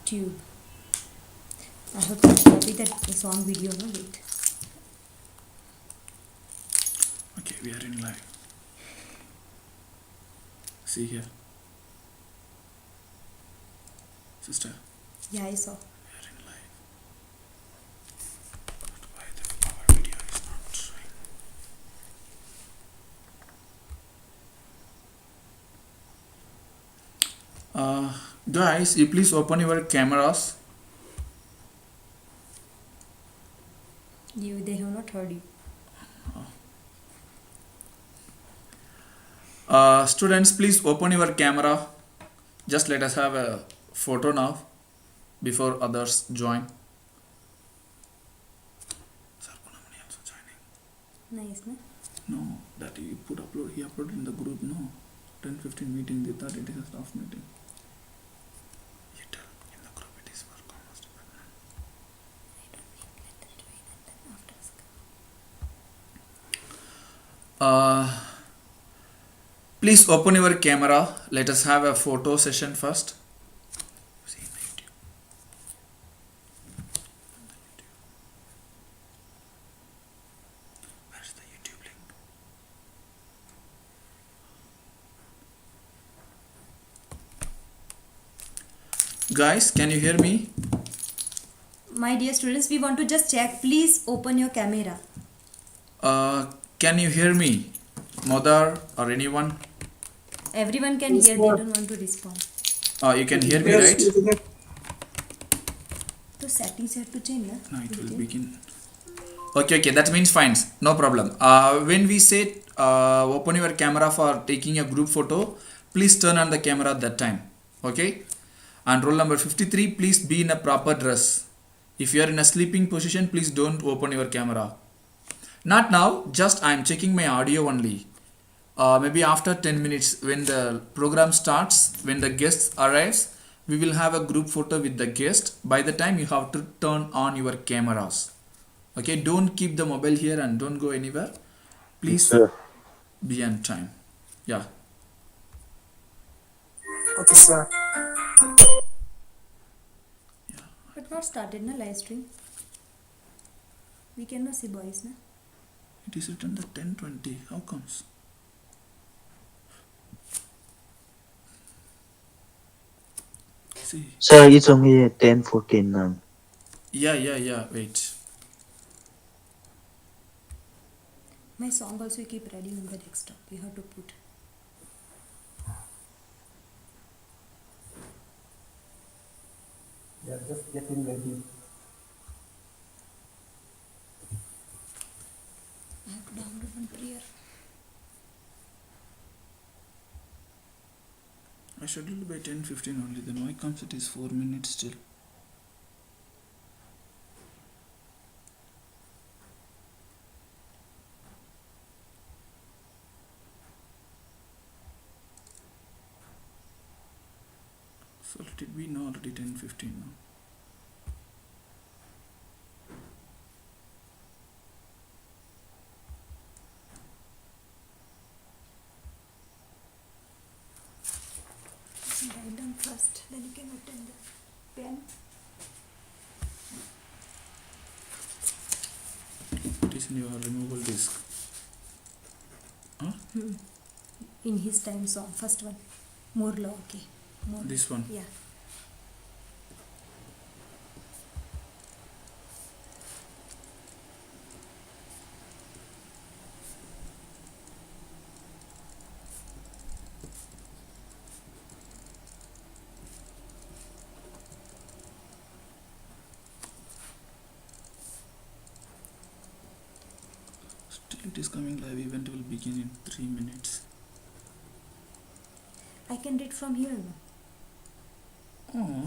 Tube. I have to copy that song video, no? Wait. Okay, we are in live. See here. Sister, Yeah, I saw. we are in live. But why our video is not showing? Guys, you please open your cameras. They have not heard you. Students, please open your camera. Just let us have a photo now before others join. Sir, Punamani also joining. Nice, no? No, that he upload. He uploaded in the group. No, 10-15 meeting. They thought it is a staff meeting. You tell in the group it is for commerce department. I don't need. Let them join and then after us Please open your camera. Let us have a photo session first. See my YouTube. Where's the YouTube link? Guys, can you hear me? My dear students, we want to just check. Please open your camera. Can you hear me? Mother or anyone? Everyone can hear. They don't want to respond. You can hear me, right? So settings have to change, na? No, it will begin. Okay, that means fine. No problem. When we say open your camera for taking a group photo, please turn on the camera at that time. Okay? And roll number 53, please be in a proper dress. If you are in a sleeping position, please don't open your camera. Not now, just I am checking my audio only. Maybe after 10 minutes when the program starts, when the guests arrives, we will have a group photo with the guest. By the time you have to turn on your cameras. Okay, don't keep the mobile here and don't go anywhere. Please Sir. be on time. Yeah. Okay, sir. But not started, na, live stream. We cannot see boys, na? It is written the 10:20. How comes? See. Sir, it's only 10:14 now. Yeah. Wait. My song also you keep ready on the desktop. You have to put. Yeah, just getting ready. I have to download one prayer. I scheduled by 10:15 only. Then why comes it is 4 minutes still? So let it be now already 10:15 now. Write down first, then you can attend the pen. It is in your removable disk. Huh? In his time song, first one. More law, okay. More. This one. Yeah. Still it is coming live. Event will begin in 3 minutes. I can read from here, no? Oh.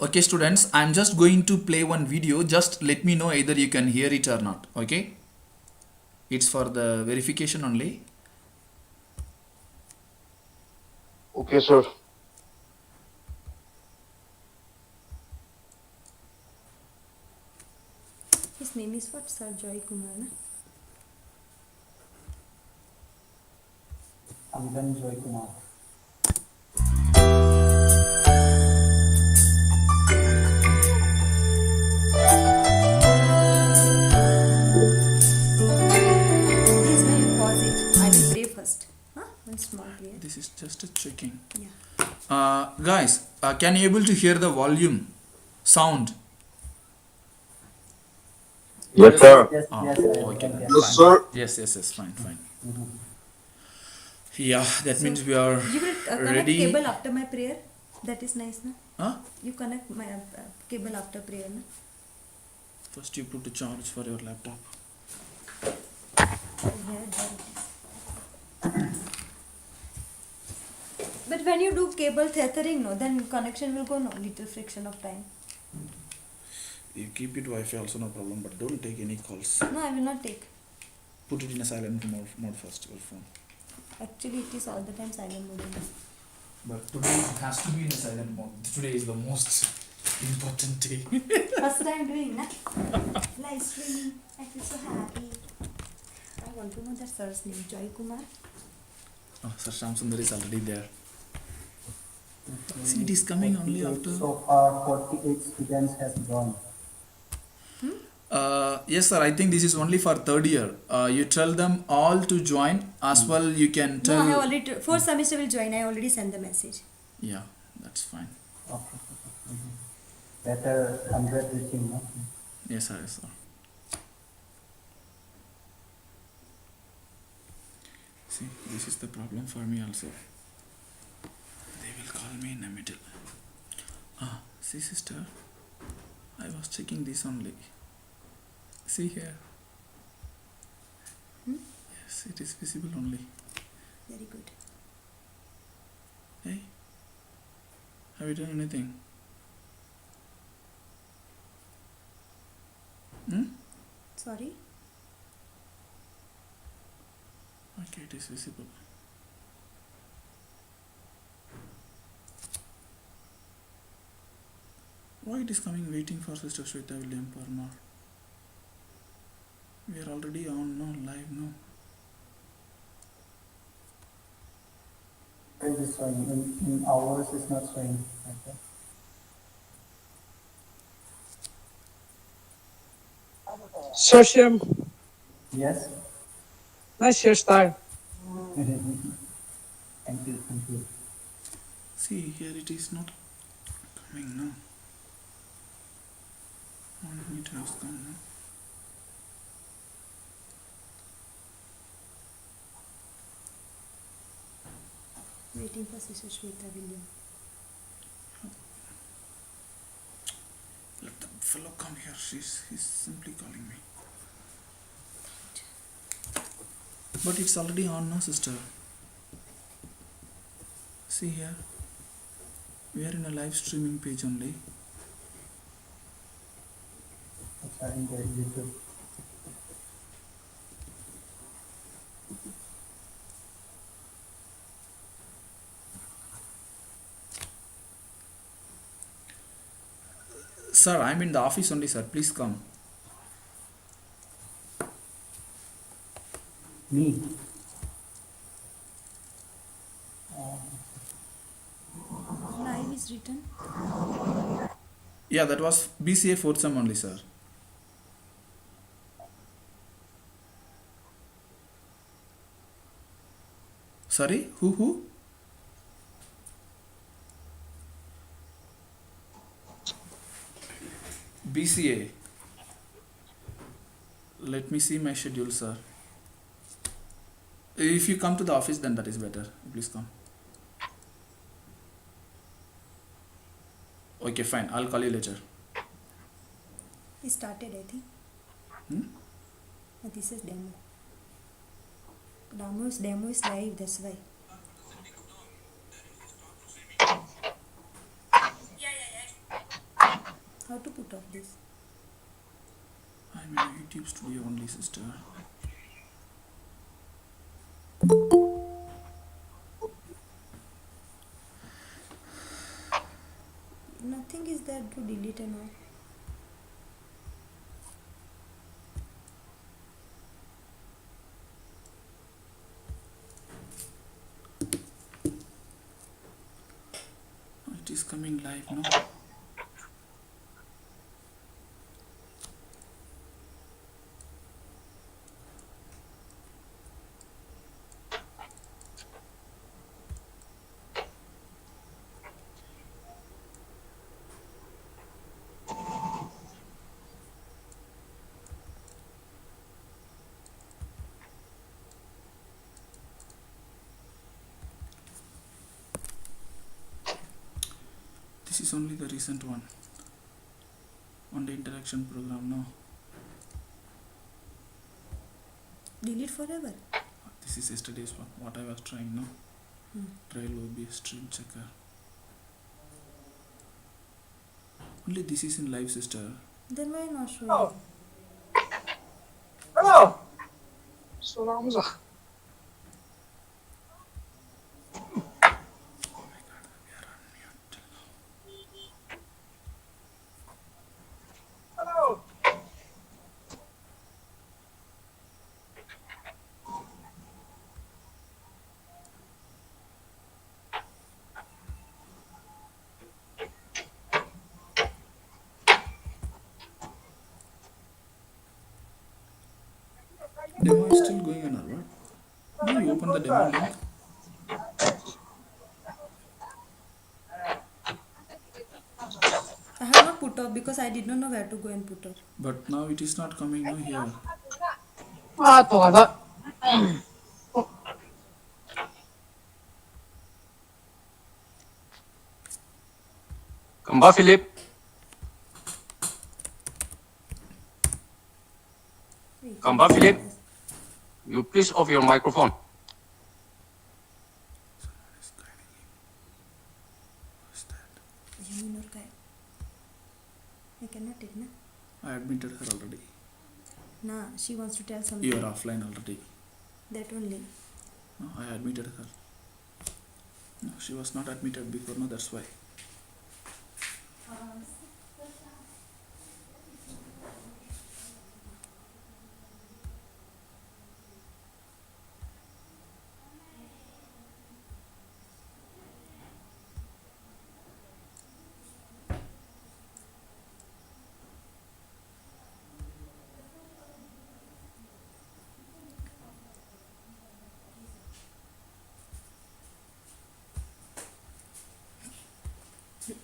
Okay students, I'm just going to play one video. Just let me know either you can hear it or not. Okay, it's for the verification only. Okay, sir. His name is what, Sir Joy Kumar, na? Angan Joy Kumar. Please, now you pause it. I will pray first. Huh? One small prayer. This is just a checking. Yeah. Guys, can you able to hear the volume sound? Yes, sir. Yes, Ah, yes, I okay. can hear. Yes, Fine. sir. Yes, fine. Mhm. Yeah, that So, means we are You will connect ready. cable after my prayer. That is nice, na? Huh? You connect my cable after prayer, na? First you put a charge for your laptop. Here, there it is. But when you do cable tethering, no, then connection will go, no, little friction of time. You keep it Wi-Fi also, no problem, but don't take any calls. No, I will not take. Put it in a silent mode first, your phone. Actually, it is all the time silent mode. But today it has to be in a silent mode. Today is the most important day. First time doing, na? Live streaming. I feel so happy. I want to know that sir's name, Joy Kumar. Oh, Sir Shyam Sundar is already there. See, it is coming only 48 after. So far, 48 students has joined. Yes, sir. I think this is only for third year. You tell them all to join. As well, you can No, tell. I have already, fourth semester will join. I already sent the message. Yeah, that's fine. Okay. Better 100 reaching, no? Yes, sir. Yes, sir. See, this is the problem for me also. They will call me in the middle. See, sister. I was checking this only. See here. Yes, it is visible only. Very good. Hey, have you done anything? Sorry? Okay, it is visible. Why it is coming waiting for Sister Shweta William Parmar? We are already on, no, live, no. It is showing. In hours, it's not showing. Okay. Sir Shyam, Yes? nice hairstyle. Thank you, thank you. See, here it is not coming now. 1 minute has come now. Waiting for Sister Shweta William. Let the fellow come here. He's simply calling me. But it's already on now, sister. See here. We are in a live streaming page only. It's in the YouTube. Sir, I'm in the office only, sir. Please come. Me? Live is written. Yeah, that was BCA 4th sem only, sir. Sorry? Who? BCA. Let me see my schedule, sir. If you come to the office, then that is better. Please come. Okay, fine. I'll call you later. It started, I think. But this is demo. Demo is live, that's why. put off this? I'm in a YouTube studio only, sister. Nothing is there to delete and all. It is coming live now. This is only the recent one. On the interaction program, no. Delete forever. This is yesterday's one. What I was trying now. Trial OBS stream checker. Only this is in live, sister. Then why not showing? Oh. Hello. Salamza. Hello. Demo is still going on, or what? No, you open the demo link. I have not put off because I did not know where to go and put off. But now it is not coming now here. Ah, toda. Kamba Philip, Wait, Kamba Philip, you please off your microphone. Someone is guiding him. Who is that? you mean or kai? I cannot take na. I admitted her already. Nah, she wants to tell something. You are offline already. That only. No, I admitted her. No, she was not admitted before, no, that's why.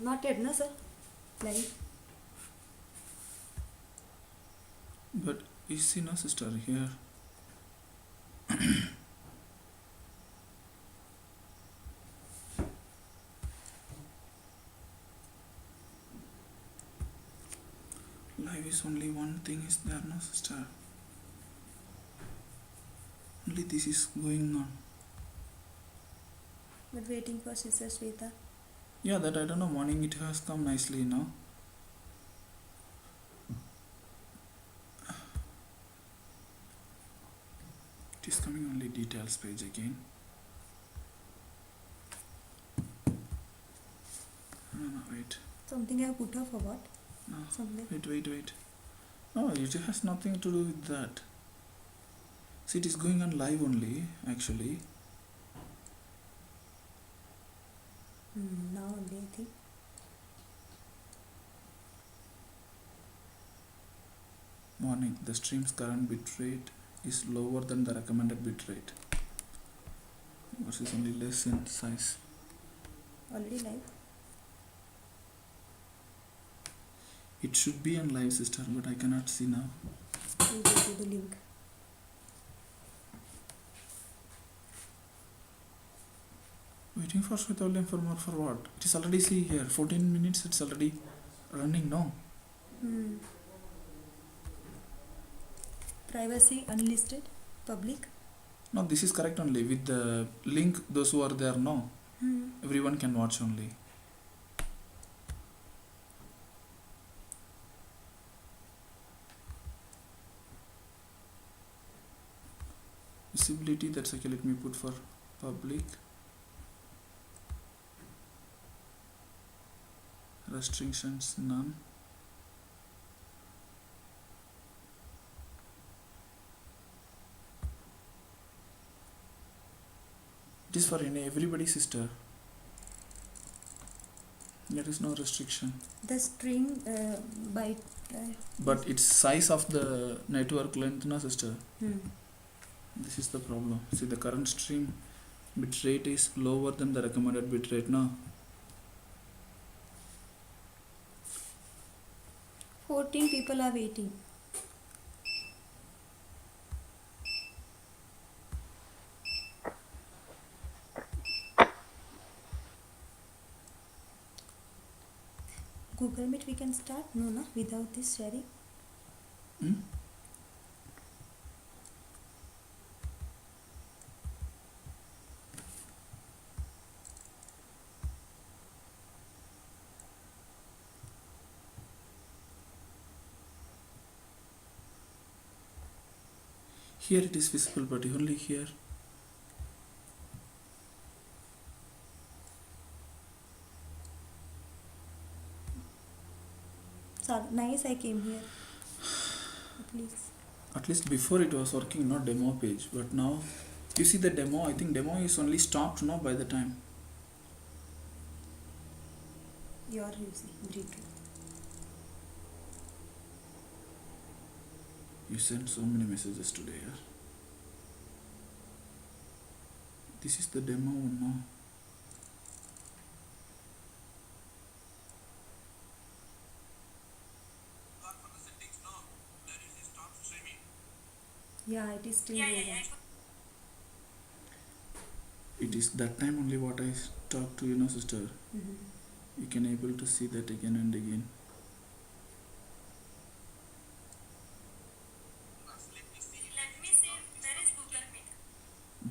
Not yet, na sir? Live. But you see, no, sister, here. Live is only one thing is there, no, sister. Only this is going on. But waiting for Sister Shweta. Yeah, that I don't know, morning it has come nicely, no? It is coming only details page again. No, wait. Something I have put off or what? No, Something. wait. No, it has nothing to do with that. See, it is going on live only, actually. Now only I think. Morning, the stream's current bitrate is lower than the recommended bitrate. Yours is only less in size. Already live. It should be on live, sister, but I cannot see now. We'll go to the link. Waiting for Shweta William for more for what? It is already, see here, 14 minutes, it's already running, no? Privacy unlisted. Public. No, this is correct only. With the link, those who are there, no? Everyone can watch only. Visibility, that's okay, let me put for public. Restrictions none. It is for everybody, sister. There is no restriction. The string byte. But it's size of the network length, na sister. This is the problem. See, the current stream bit rate is lower than the recommended bit rate now. 14 people are waiting. Google Meet we can start? No, no, without this sharing. Hmm? Here it is visible, but only here. So nice, I came here. Please. At least before it was working, not demo page, but now you see the demo. I think demo is only stopped now by the time. You are using G2. You sent so many messages today. Yeah? This is the demo one now. Yeah, it is still there. It is that time only what I talked to sister. You can able to see that again and again.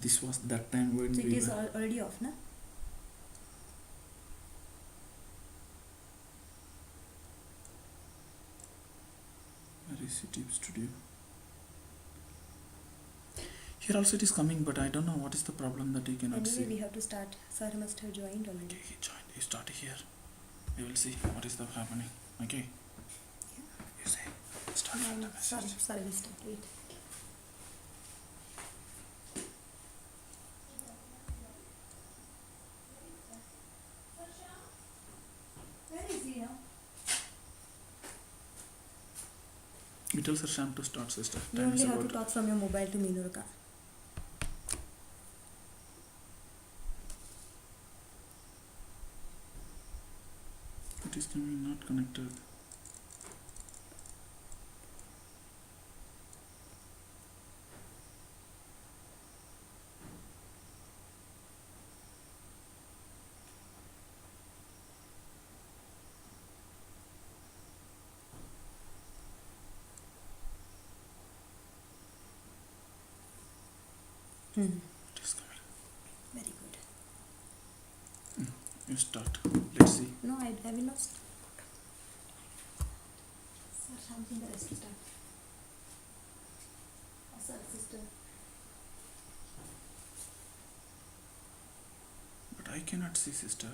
This was that time when So it we is were. already off, na? Where is YouTube Studio? Here also it is coming, but I don't know what is the problem that you cannot Anyway, see. we have to start. Sir must have joined already. Okay, he joined. He started here. We will see what is the happening. Okay. You say start from the message. Sorry, we'll start. Wait. Where is he now? You tell Sir Sham to start, sister. You Time only is have to about. talk from your mobile to Minurka. It is coming not connected. It is coming. Very good. You start. Let's see. No, I will not start. Sir, something the rest to start. Sir, sister. But I cannot see, sister.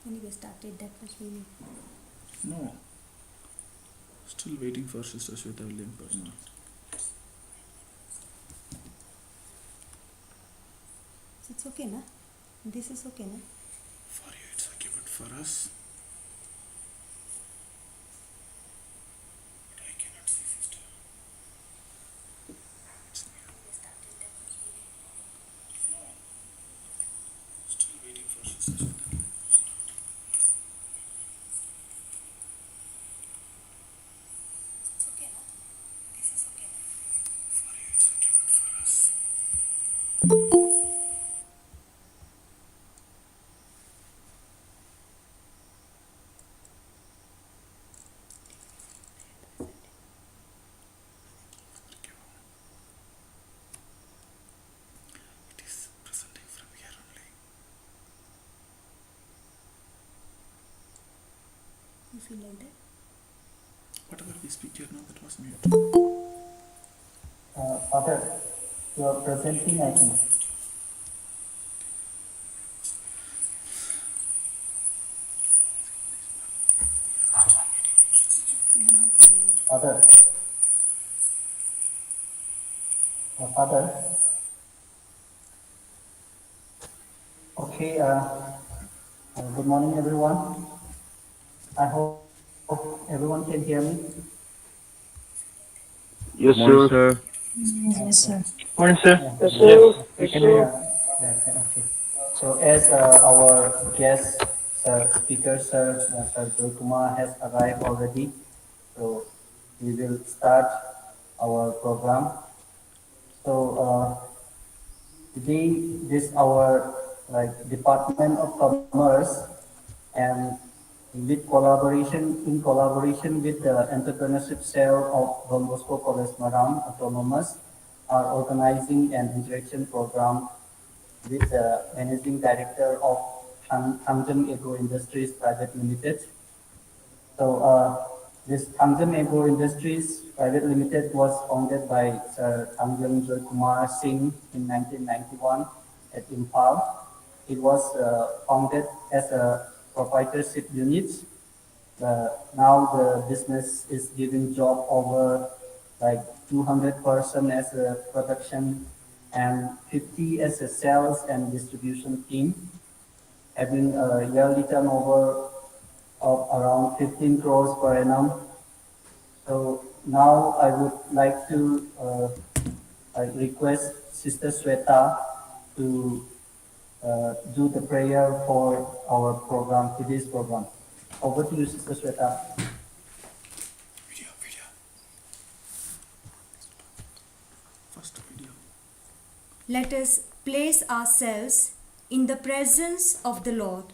Anyway, started that much meaning. No. Still waiting for Sister Shweta William Parma. It's okay, na? This is okay, na? For you it's okay, but for us. But I cannot see, sister. It's me. No. Still waiting for Sister Shweta. It's okay, na? This is okay, na? For you it's okay, but for us. It is presenting from here only. You feel like that? Whatever we speak here now, that was mute. Father, you are presenting, I think. Father. Father. Okay, good morning, everyone. I hope everyone can hear me. Yes, sir. Yes, sir. Morning, sir. Yes, sir. Yes, Can sir. Yes, okay. So as our guest speaker, Sir Joy Kumar has arrived already, so we will start our program. So today, this our Department of Commerce and in collaboration with the Entrepreneurship Cell of Don Bosco College Maram Autonomous are organizing an interaction program with the Managing Director of Hangzhou Agro Industries Private Limited. So this Hangzhou Agro Industries Private Limited was founded by Sir Hangzhou Joy Kumar Singh in 1991 at Impal. It was founded as a proprietorship unit. Now the business is giving job over like 200 person as a production and 50 as a sales and distribution team, having a yearly turnover of around 15 crores per annum. So now I would like to I request Sister Sweta to do the prayer for our program, today's program. Over to you, Sister Sweta. First video. Let us place ourselves in the presence of the Lord.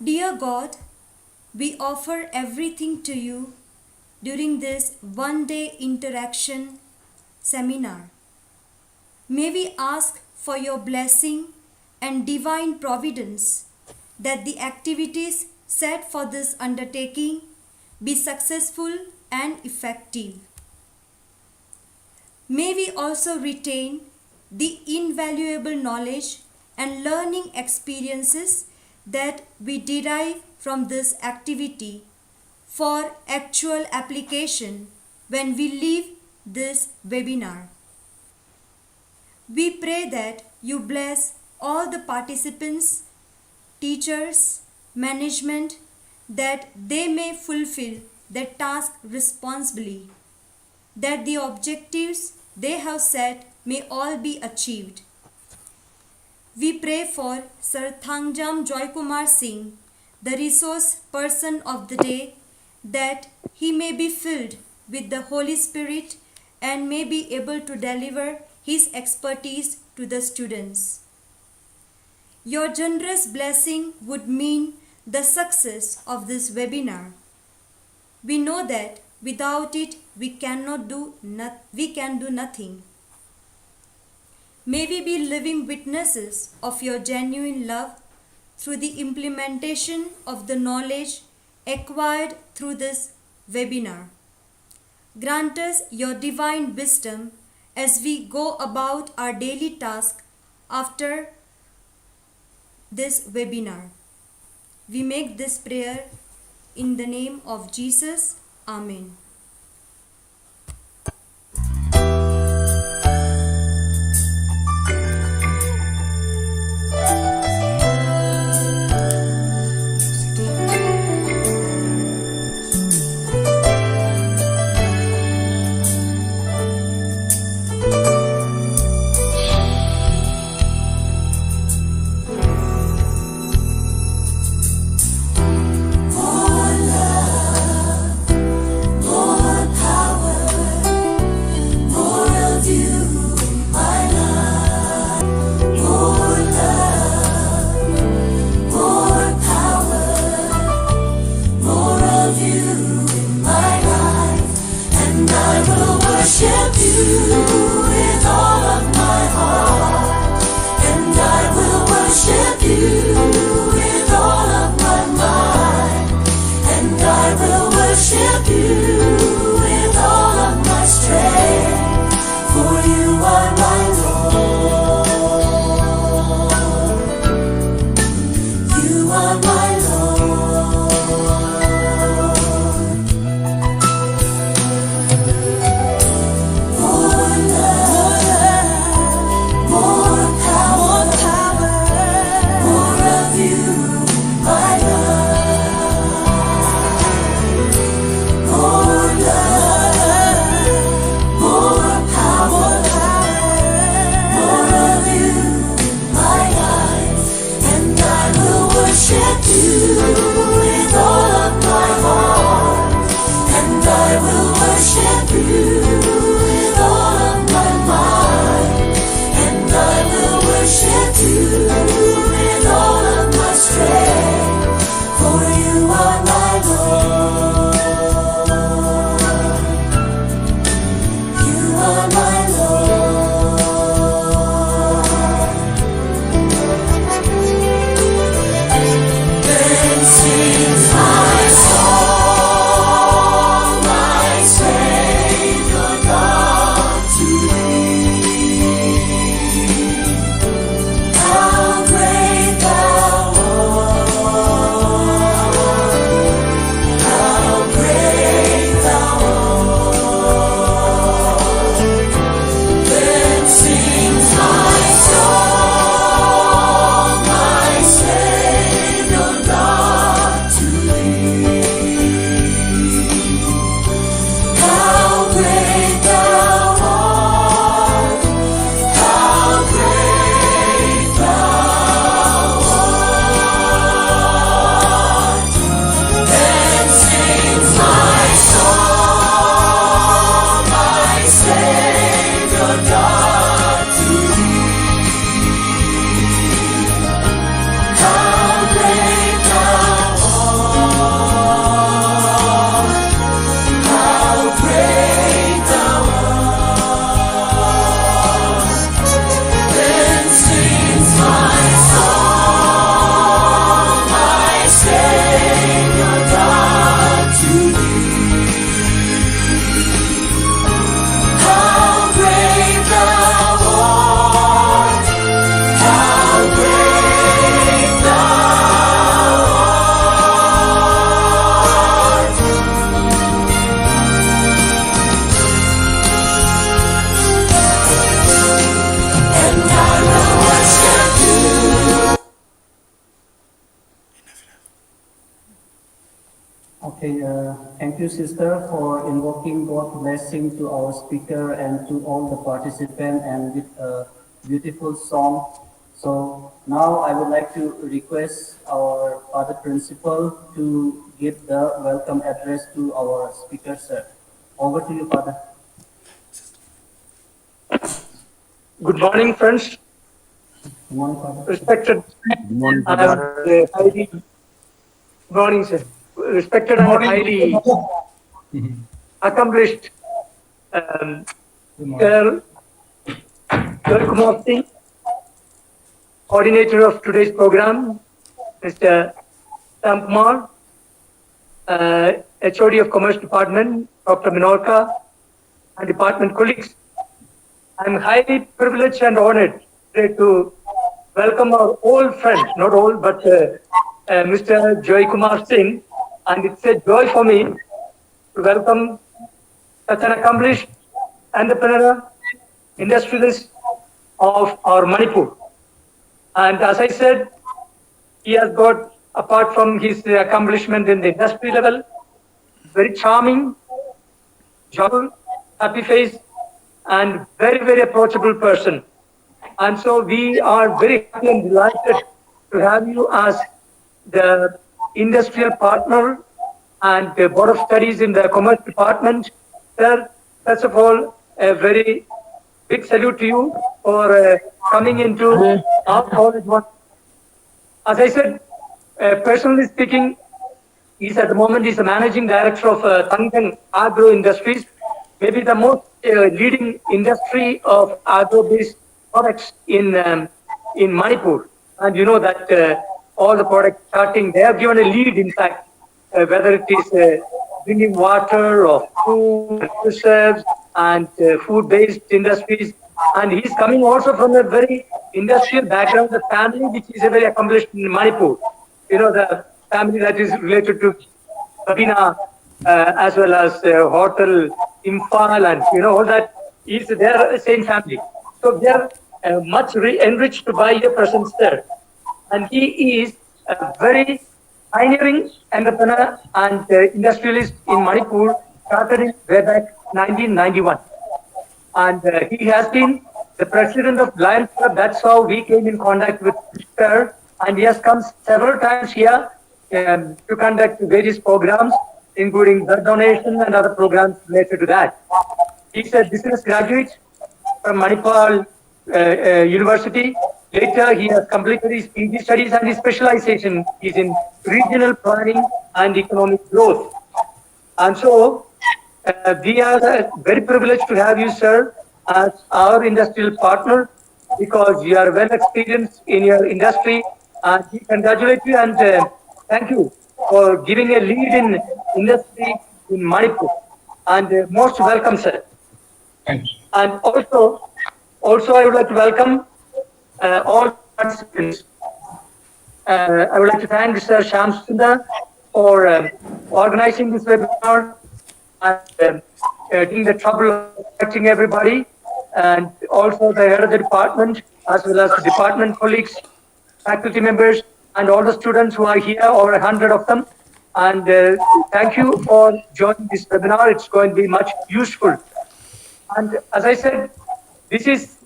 Dear God, we offer everything to you during this one-day interaction seminar. May we ask for your blessing and divine providence that the activities set for this undertaking be successful and effective. May we also retain the invaluable knowledge and learning experiences that we derive from this activity for actual application when we leave this webinar. We pray that you bless all the participants, teachers, management, that they may fulfill their task responsibly, that the objectives they have set may all be achieved. We pray for Sir Thangjam Joy Kumar Singh, the resource person of the day, that he may be filled with the Holy Spirit and may be able to deliver his expertise to the students. Your generous blessing would mean the success of this webinar. We know that without it we can do nothing. May we be living witnesses of your genuine love through the implementation of the knowledge acquired through this webinar. Grant us your divine wisdom as we go about our daily task after this webinar. We make this prayer in the name of Jesus. Amen. Worship you with all of my heart, and I will worship you with all of my mind, and I will worship you. Okay, thank you, sister, for invoking God's blessing to our speaker and to all the participants and with a beautiful song. So now I would like to request our Father Principal to give the welcome address to our speaker, sir. Over to you, Father. Good morning, friends. Good morning, Father. Respected Good morning, and Father. highly, good morning, sir. Respected and highly accomplished um, Good morning. girl, Kumar Singh, coordinator of today's program, Mr. Sam Kumar, HOD of Commerce Department, Dr. Minorka, and department colleagues. I'm highly privileged and honored today to welcome our old friend, not old, but Mr. Joy Kumar Singh. And it's a joy for me to welcome such an accomplished entrepreneur, industrialist of our Manipur. And as I said, he has got, apart from his accomplishment in the industry level, very charming, joyful, happy face, and very, very approachable person. And so we are very happy and delighted to have you as the industrial partner and the Board of Studies in the Commerce Department. Sir, first of all, a very big salute to you for coming into our college. As I said, personally speaking, he's at the moment he's the managing director of Tangan Agro Industries, maybe the most leading industry of agro-based products in Manipur. And you know that all the products starting, they have given a lead, in fact, whether it is drinking water or food, preserves, and food-based industries. And he's coming also from a very industrial background, the family which is a very accomplished in Manipur. You know, the family that is related to Babina, as well as Hotel, Imphal, and you know all that is their same family. So they are much enriched by your presence there. And he is a very pioneering entrepreneur and industrialist in Manipur, started in way back 1991. And he has been the president of Lions Club. That's how we came in contact with her. And he has come several times here to conduct various programs, including blood donation and other programs related to that. He's a business graduate from Manipur University. Later, he has completed his PG studies and his specialization is in regional planning and economic growth. And so, we are very privileged to have you, sir, as our industrial partner because you are well experienced in your industry. And we congratulate you and thank you for giving a lead in industry in Manipur. And most welcome, sir. Thank you. And also I would like to welcome all participants. I would like to thank Mr. Sham Sundar for organizing this webinar and taking the trouble of contacting everybody, and also the head of the department, as well as the department colleagues, faculty members, and all the students who are here, over 100 of them. And thank you for joining this webinar. It's going to be much useful. And as I said, this is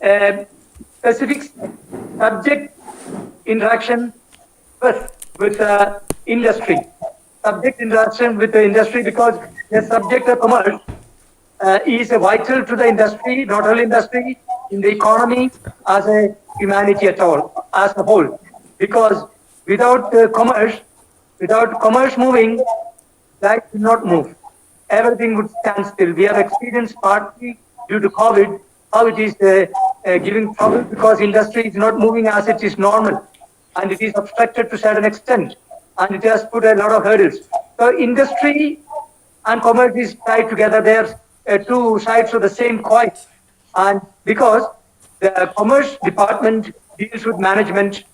a specific subject interaction with industry. Subject interaction with the industry because the subject of commerce is vital to the industry, not only industry, in the economy, as a humanity at all, as a whole. Because without commerce moving, life will not move. Everything would stand still. We have experienced partly due to COVID how it is giving trouble because industry is not moving as it is normal, and it is obstructed to a certain extent, and it has put a lot of hurdles. So industry and commerce is tied together. They are two sides of the same coin, and because the commerce department deals with management,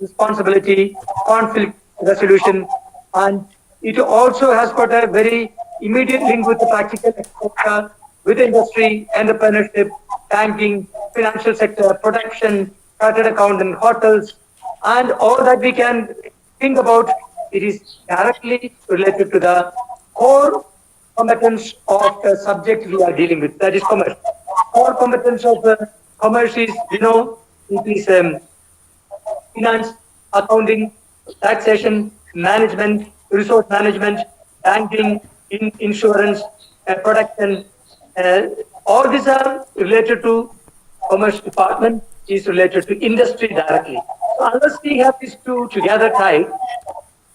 responsibility, conflict resolution, and it also has got a very immediate link with the practical sector, with industry, entrepreneurship, banking, financial sector, production, chartered accountant, hotels, and all that we can think about it is directly related to the core competence of the subject we are dealing with, that is commerce. Core competence of commerce is, it is finance, accounting, taxation, management, resource management, banking, insurance, production. All these are related to commerce department, is related to industry directly. So unless we have these two together tied,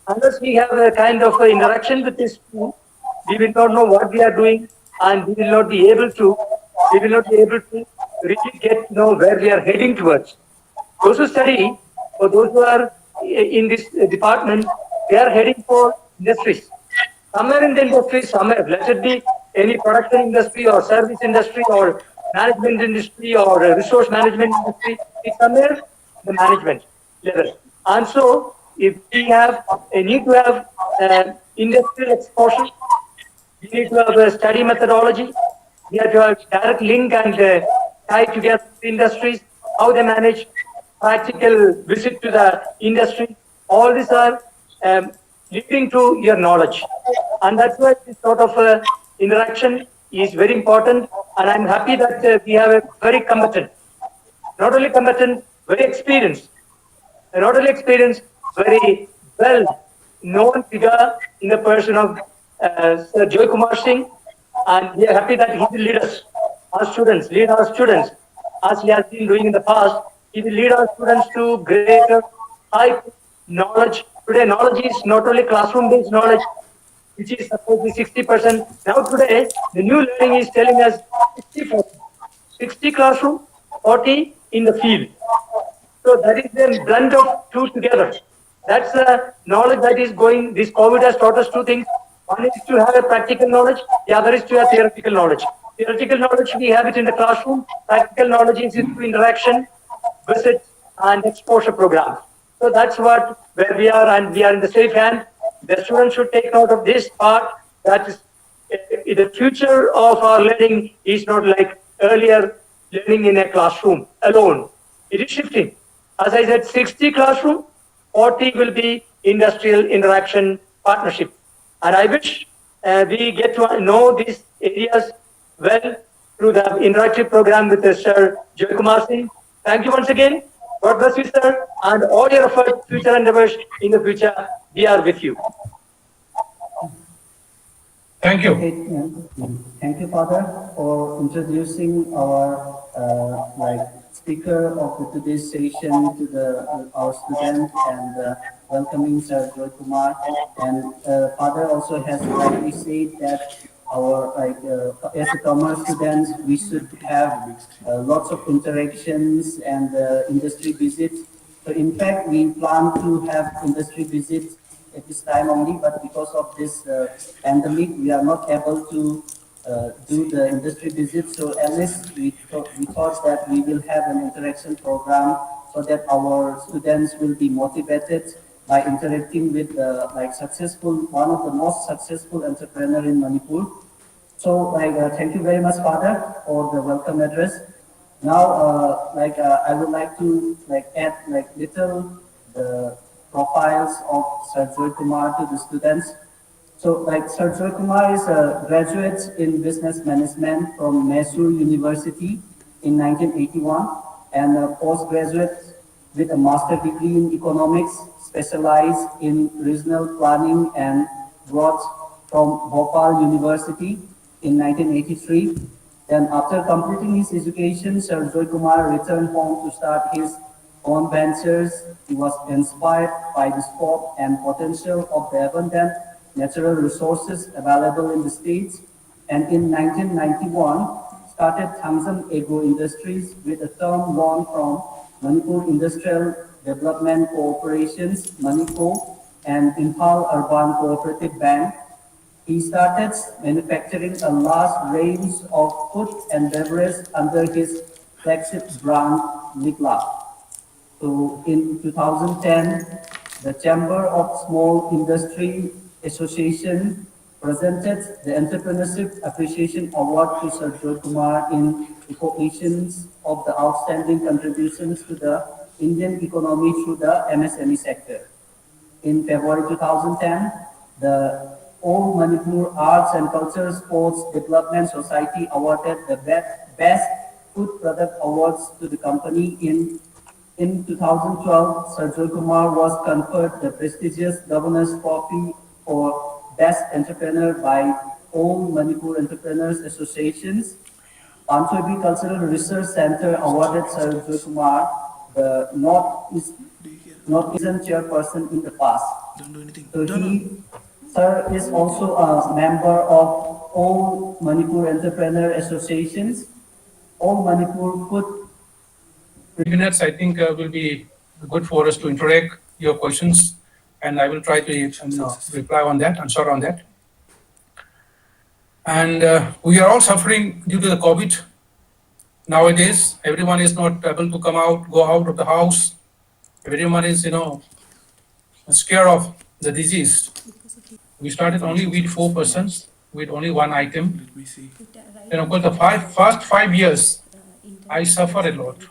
unless we have a kind of interaction with these two, we will not know what we are doing, and we will not be able to really get to know where we are heading towards. Those who study, or those who are in this department, they are heading for industries. Somewhere in the industry, somewhere, let it be any production industry or service industry or management industry or resource management industry, it's somewhere the management level. And so, if we have a need to have industrial exposure, we need to have a study methodology. We have to have direct link and tie together industries, how they manage, practical visit to the industry. All these are leading to your knowledge. And that's why this sort of interaction is very important. And I'm happy that we have a very competent, not only competent, very experienced, not only experienced, very well known figure in the person of Sir Joy Kumar Singh, and we are happy that he will lead us, lead our students, as he has been doing in the past. He will lead our students to greater high knowledge. Today, knowledge is not only classroom-based knowledge, which is supposed to be 60%. Now today, the new learning is telling us 60%. 60 classroom, 40 in the field. So that is the blend of two together. That's the knowledge that is going. This COVID has taught us two things. One is to have a practical knowledge. The other is to have theoretical knowledge. Theoretical knowledge, we have it in the classroom. Practical knowledge is through interaction, visit, and exposure programs. So that's where we are, and we are in the safe hand. The students should take note of this part. That is, the future of our learning is not like earlier learning in a classroom alone. It is shifting. As I said, 60 classroom, 40 will be industrial interaction partnership. And I wish we get to know these areas well through the interactive program with Sir Joy Kumar Singh. Thank you once again. God bless you, sir, and all your efforts, future endeavors in the future. We are with you. Thank you. Okay, thank you, Father, for introducing our speaker of today's session to our student, and welcoming Sir Joy Kumar. And Father also has rightly said that our as a commerce students, we should have lots of interactions and industry visits. So in fact, we plan to have industry visits at this time only, but because of this pandemic, we are not able to do the industry visits. So at least we thought that we will have an interaction program so that our students will be motivated by interacting with one of the most successful entrepreneur in Manipur. So thank you very much, Father, for the welcome address. Now, I would like to add little the profiles of Sir Joy Kumar to the students. So Sir Joy Kumar is a graduate in business management from Mysore University in 1981, and a postgraduate with a master degree in economics, specialized in regional planning and growth from Bhopal University in 1983. Then after completing his education, Sir Joy Kumar returned home to start his own ventures. He was inspired by the scope and potential of the abundant natural resources available in the states, and in 1991 started Tangzam Agro Industries with a term loan from Manipur Industrial Development Corporations, Manipur, and Imphal Urban Cooperative Bank. He started manufacturing a large range of food and beverage under his flagship brand, Nikla. So in 2010, the Chamber of Small Industry Association presented the Entrepreneurship Appreciation Award to Sir Joy Kumar in recognition of the outstanding contributions to the Indian economy through the MSME sector. in February 2010, the Old Manipur Arts and Culture Sports Development Society awarded the Best Food Product Awards to the company. In 2012, Sir Joy Kumar was conferred the prestigious Governor's Trophy for Best Entrepreneur by Old Manipur Entrepreneurs Associations. Panchobi Cultural Research Center awarded Sir Joy Kumar the Northeastern chairperson in the past. Don't do anything. So Sir is also a member of all Manipur Entrepreneur Associations. All Manipur Food minutes, I think, will be good for us to interact your questions, and I will try to reply on that, answer on that. And we are all suffering due to the COVID. Nowadays, everyone is not able to come out, go out of the house. Everyone is, scared of the disease. We started only with 4 persons, with only one item. Let me see. And of course, the first 5 years, I suffered a lot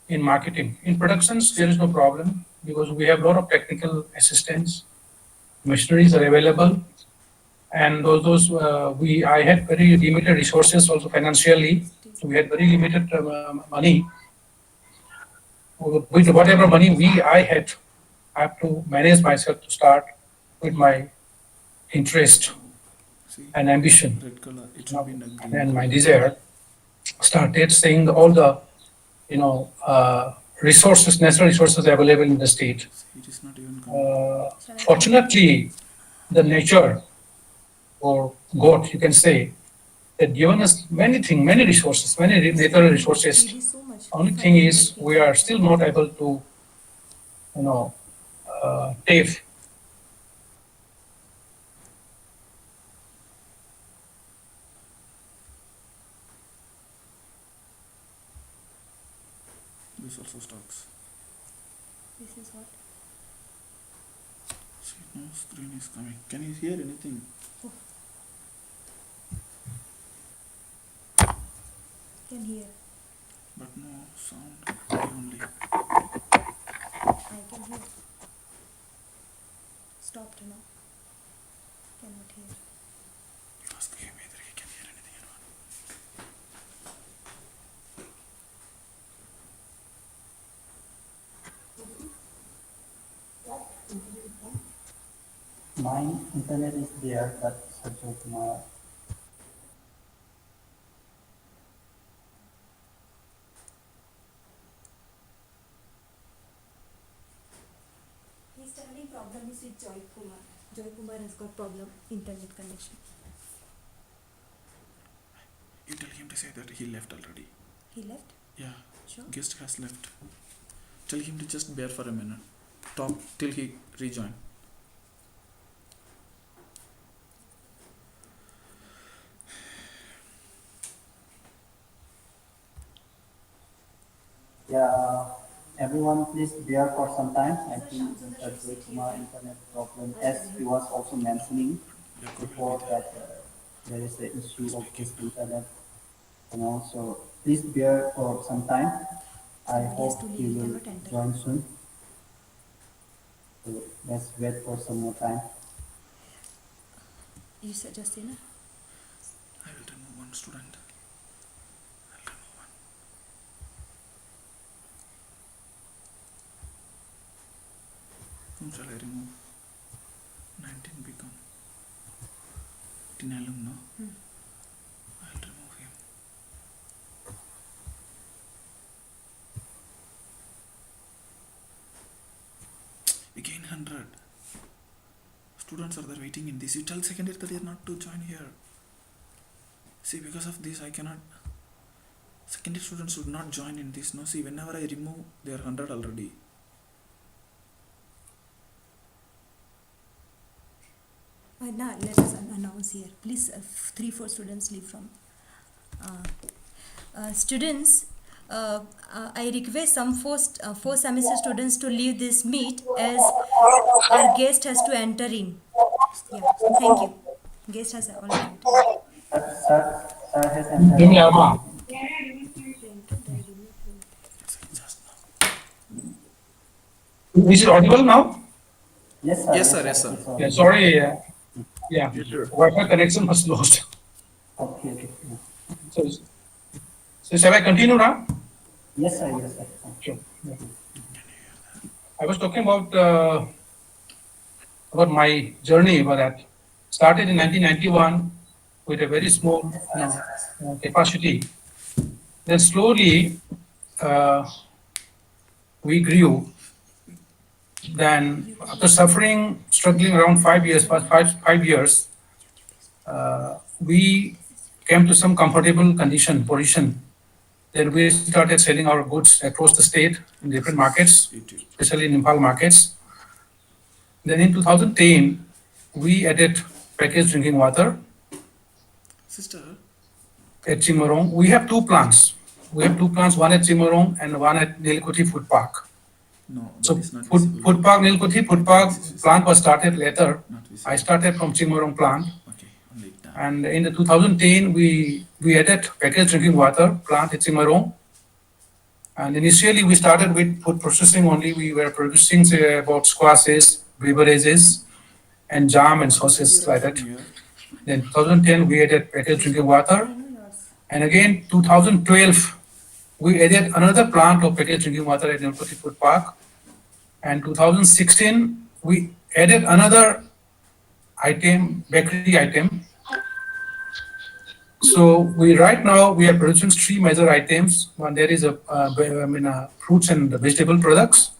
in marketing. In productions, there is no problem because we have a lot of technical assistance. Machineries are available, and I had very limited resources also financially. So we had very limited money. With whatever money I had, I have to manage myself to start with my interest See, and ambition red color. It should be in the green. and my desire. Started saying all the resources, natural resources available in the state. It is not even coming. Fortunately, the nature or God, you can say, had given us many things, many resources, many natural resources. Only thing is, we are still not able to, tap. This also stocks. This is what? See, no screen is coming. Can you hear anything? Can hear. But no sound. Only. I can hear. Stopped now. Cannot hear. Ask him whether he can hear anything or not. My internet is there, but Sir Joy Kumar. He's telling problem is with Joy Kumar. Joy Kumar has got problem internet connection. You tell him to say that he left already. He left? Yeah. Sure. Guest has left. Tell him to just bear for a minute. Talk till he rejoin. Yeah, everyone please bear for some time. I think Sir Joy Kumar internet problem, as he was also mentioning before that there is the issue of this internet, so please bear for some time. I hope he will join soon. So let's wait for some more time. You said just in. I will remove one student. I'll remove one. Whom shall I remove? 19 become. Tinalum, no? I'll remove him. Again 100. Students are there waiting in this. You tell second year that they are not to join here. See, because of this I cannot. Second year students should not join in this. No, see, whenever I remove, they are 100 already. Now let us announce here. Please, 3-4 students leave from. Students, I request some four semester students to leave this meet as our guest has to enter in. Yeah, thank you. Guest has already entered. Sir has entered. Give me Arma. Just now. Is it audible now? Yes, sir. Yes, sir. Yes, sir. It's all Yeah, right. sorry. Yeah, Yes, sir. Wi-Fi connection was lost. Okay, okay. So, so shall I continue now? Yes, sir. Yes, sir. Sure. Yeah. I was talking about my journey about that. Started in 1991 with a very small capacity. Then slowly we grew. Then after struggling around 5 years, five years, we came to some comfortable position. Then we started selling our goods across the state in different markets, especially in Impal markets. Then in 2010, we added packaged drinking water Sister. at Chimarong. We have two plants. We have two plants, one at Chimarong and one at Nilkoti Food Park. No, So that is not Food Park, Nilkoti Food Park plant was started later. Not visible. I started from Chimarong plant. Okay, only that. And in the 2010, we added packaged drinking water plant at Chimarong. And initially, we started with food processing only. We were producing, say, about squashes, beverages, and jam and sauces like that. Then 2010, we added packaged drinking water. And again, 2012, we added another plant of packaged drinking water at Nilkoti Food Park. And 2016, we added another item, bakery item. So right now we are producing three major items. One there is fruits and vegetable products.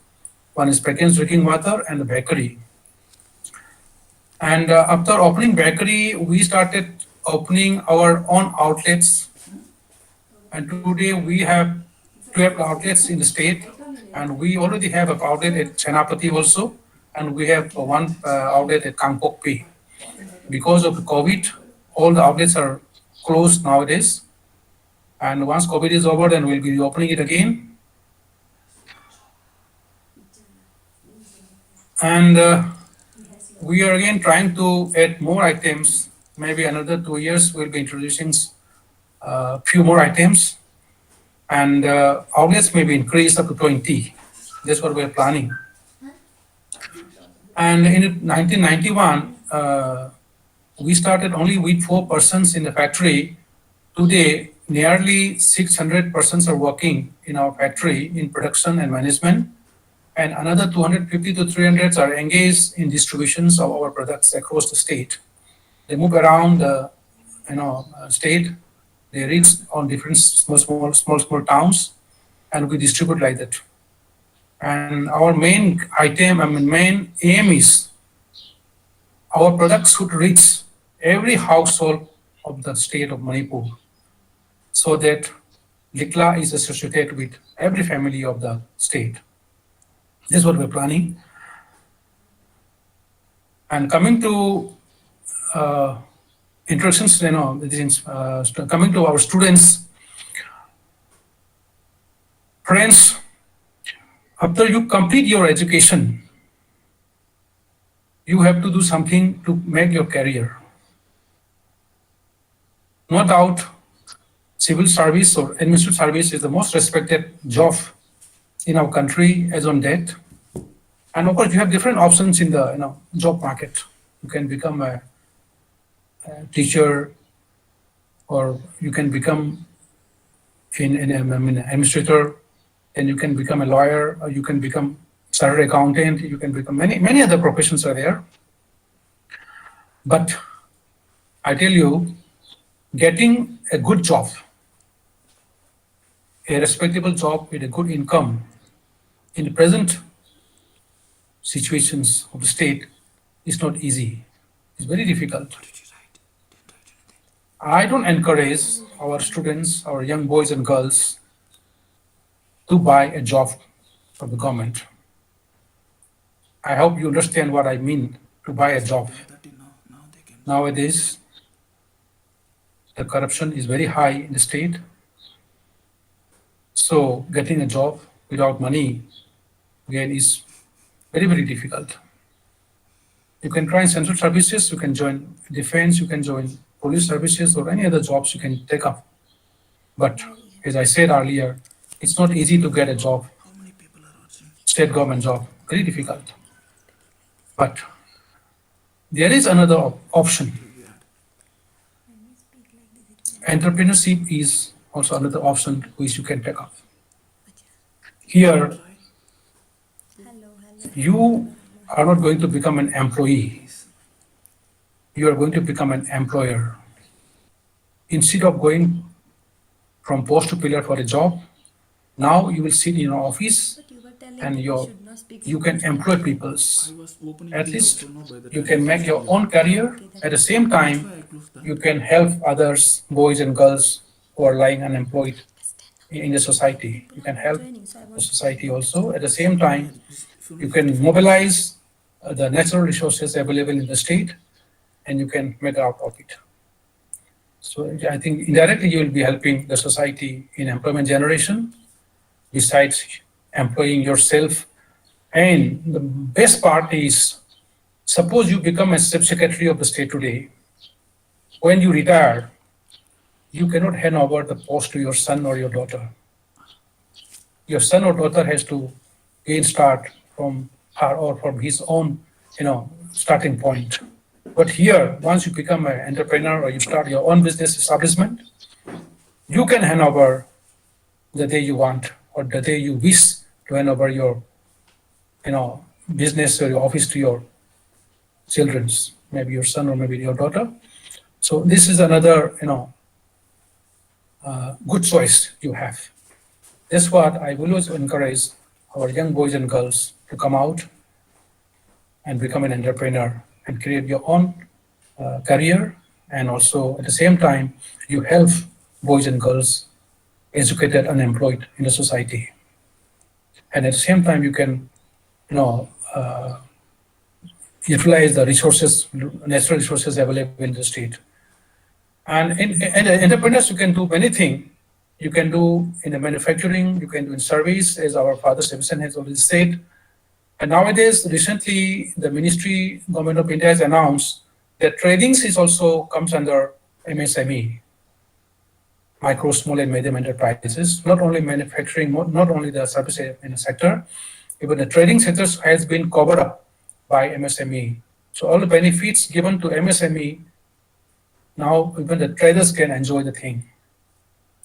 One is packaged drinking water and the bakery. And after opening bakery, we started opening our own outlets. And today we have 12 outlets in the state, and we already have an outlet at Chenapati also, and we have one outlet at Kangpokpi. Because of the COVID, all the outlets are closed nowadays. And once COVID is over, then we'll be opening it again. And we are again trying to add more items. Maybe another 2 years, we'll be introducing a few more items. And outlets may be increased up to 20. That's what we're planning. And in 1991, we started only with 4 persons in the factory. Today, nearly 600 persons are working in our factory in production and management, and another 250 to 300 are engaged in distributions of our products across the state. They move around the state. They reach on different small towns, and we distribute like that. And our main aim is our products should reach every household of the state of Manipur, so that Likla is associated with every family of the state. This is what we're planning. And coming to introductions, coming to our students, friends, after you complete your education, you have to do something to make your career. No doubt, civil service or administrative service is the most respected job in our country as on date. And of course, you have different options in the job market. You can become a teacher, or you can become an administrator, and you can become a lawyer, or you can become chartered accountant. You can become many other professions are there. But I tell you, getting a good job, a respectable job with a good income in the present situations of the state is not easy. It's very difficult. I don't encourage our students, our young boys and girls, to buy a job from the government. I hope you understand what I mean to buy a job. Nowadays, the corruption is very high in the state. So getting a job without money, again, is very, very difficult. You can try in central services, you can join defense, you can join police services, or any other jobs you can take up. But as I said earlier, it's not easy to get a job, state government job, very difficult. But there is another option. Entrepreneurship is also another option which you can take up. Here, you are not going to become an employee. You are going to become an employer. Instead of going from post to pillar for a job, now you will sit in your office and you can employ people. At least you can make your own career. At the same time, you can help others, boys and girls who are lying unemployed in the society. You can help the society also. At the same time, you can mobilize the natural resources available in the state and you can make out of it. So I think indirectly you will be helping the society in employment generation, besides employing yourself. And the best part is, suppose you become a sub-secretary of the state today. When you retire, you cannot hand over the post to your son or your daughter. Your son or daughter has to again start from her or from his own, starting point. But here, once you become an entrepreneur or you start your own business establishment, you can hand over the day you want or the day you wish to hand over your, business or your office to your children's, maybe your son or maybe your daughter. So this is another, good choice you have. That's what I will always encourage our young boys and girls to come out and become an entrepreneur and create your own career. And also at the same time, you help boys and girls educated, unemployed in the society. And at the same time, you can, utilize the resources, natural resources available in the state. And in entrepreneurs, you can do many things. You can do in the manufacturing, you can do in service, as our father Sebastian has already said. And nowadays, recently, the Ministry, Government of India has announced that tradings is also comes under MSME, micro, small, and medium enterprises. Not only manufacturing, not only the service sector, even the trading sector has been covered up by MSME. So all the benefits given to MSME, now even the traders can enjoy the thing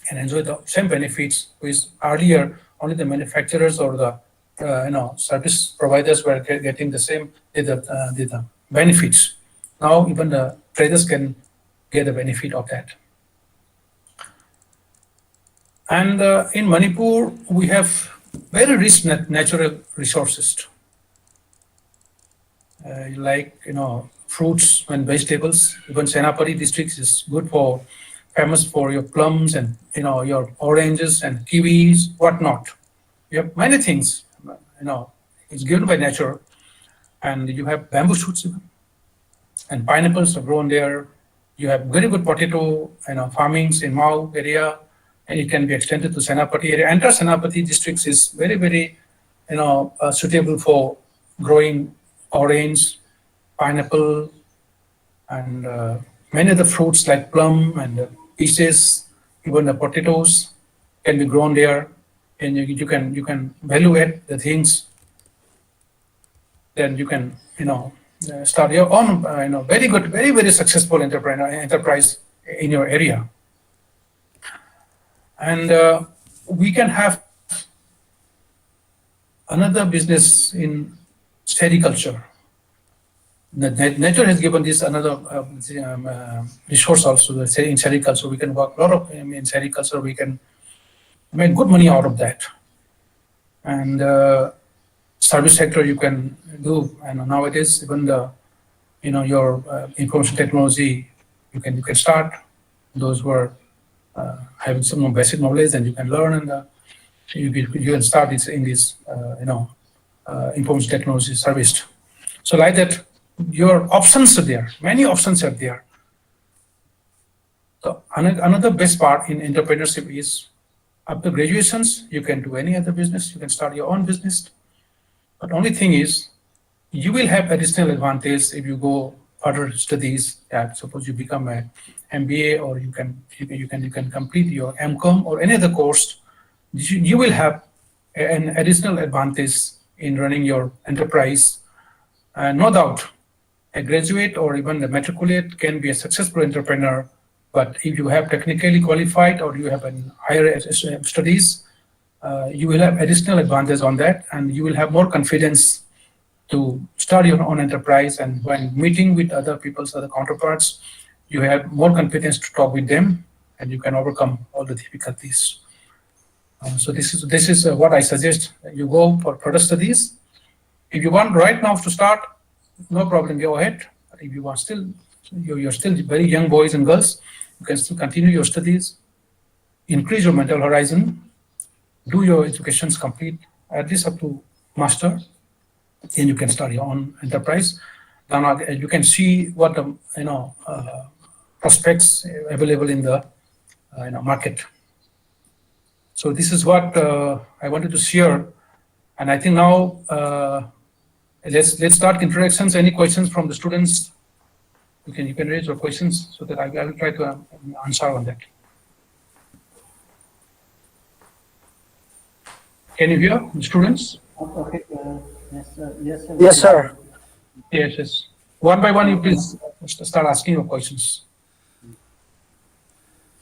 and enjoy the same benefits which earlier only the manufacturers or the service providers were getting the same the benefits. Now even the traders can get the benefit of that. And in Manipur, we have very rich natural resources, like fruits and vegetables. Even Senapati district is famous for your plums and your oranges and kiwis, whatnot. You have many things. It's given by nature, and you have bamboo shoots even, and pineapples are grown there. You have very good potato farmings in Mau area, and it can be extended to Senapati area. Entire Senapati districts is very, very suitable for growing orange, pineapple, and many other fruits like plum and peaches, even the potatoes can be grown there, and you can value add the things. Then you can start your own very good, very, very successful enterprise in your area. And we can have another business in sericulture. Nature has given this another resource also. In sericulture, we can work a lot of in sericulture. We can make good money out of that. And service sector you can do. And nowadays, even the your information technology, you can start. Those who are having some basic knowledge, and you can learn, and you can start this in this information technology service. So like that, your options are there. Many options are there. So another best part in entrepreneurship is after graduations, you can do any other business. You can start your own business. But only thing is, you will have additional advantage if you go further studies. Suppose you become a MBA, or you can complete your MCOM or any other course. You will have an additional advantage in running your enterprise No doubt, a graduate or even a matriculate can be a successful entrepreneur, but if you have technically qualified or you have an higher studies, you will have additional advantage on that, and you will have more confidence to start your own enterprise. And when meeting with other people's other counterparts, you have more confidence to talk with them, and you can overcome all the difficulties. So this is what I suggest. You go for further studies. If you want right now to start, no problem, go ahead. If you want still, you're still very young boys and girls, you can still continue your studies, increase your mental horizon, do your educations complete, at least up to master, then you can start your own enterprise. Then you can see what the prospects available in the market. So this is what I wanted to share, and I think now let's start introductions. Any questions from the students? You can raise your questions so that I will try to answer on that. Can you hear the students? Okay. Yes, sir. Yes, sir. Yes, sir. Yes, yes. One by one, you please start asking your questions.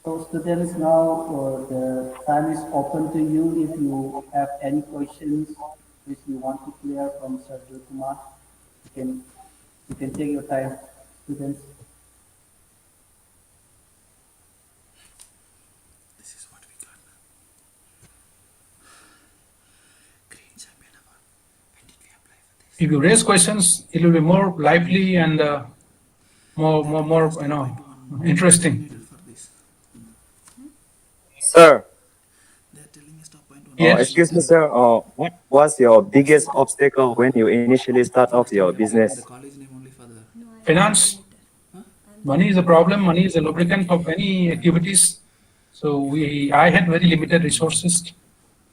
So students, now the time is open to you. If you have any questions which you want to clear from Sir Kumar, you can take your time, students. This is what we got. Green champion award. When did we apply for this? If you raise questions, it will be more lively and more interesting. For this. Sir, They are telling us to appoint one. Yes. excuse me, sir. What was your biggest obstacle when you initially start off your business? The college name only for the. Finance. Money is a problem. Money is a lubricant of any activities. So I had very limited resources,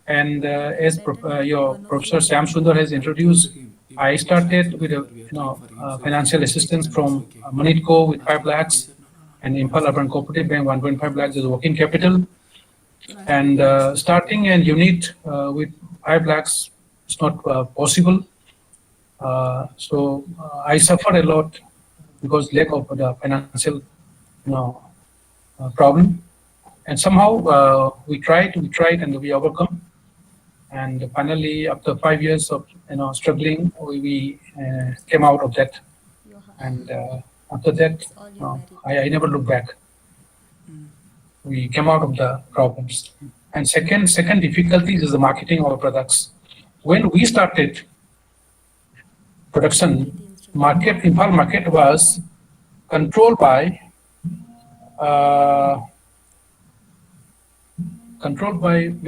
and as your Professor Sam Sundar has introduced, I started with financial assistance from Manipur with 5 lakhs, and Impal Urban Cooperative Bank 1.5 lakhs as working capital. And starting a unit with 5 lakhs is not possible. So I suffered a lot because lack of the financial problem. And somehow we tried and we overcome. And finally, after 5 years of struggling, we came out of that. And after that, I never looked back. We came out of the problems. And second difficulty is the marketing of our products. When we started production, Impal market was controlled by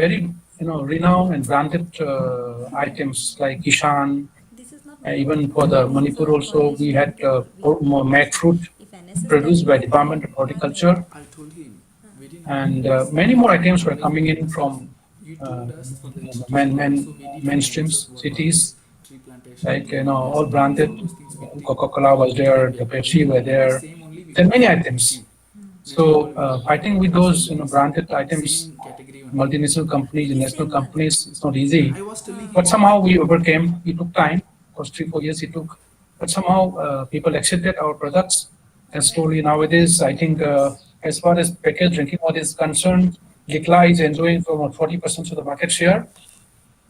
very renowned and branded items like Kishan. Even for the Manipur also, we had more mad fruit produced by Department of Horticulture. I told him. We didn't. And many more items were coming in from mainstream cities, Tree plantation. like all branded. Coca-Cola was there, the Pepsi were there. There are many items. So fighting with those branded items, multinational companies, national companies, it's not easy. I was telling him. But somehow we overcame. It took time, because 3-4 years it took. But somehow people accepted our products, and slowly nowadays, I think as far as packaged drinking water is concerned, Likla is enjoying about 40% of the market share.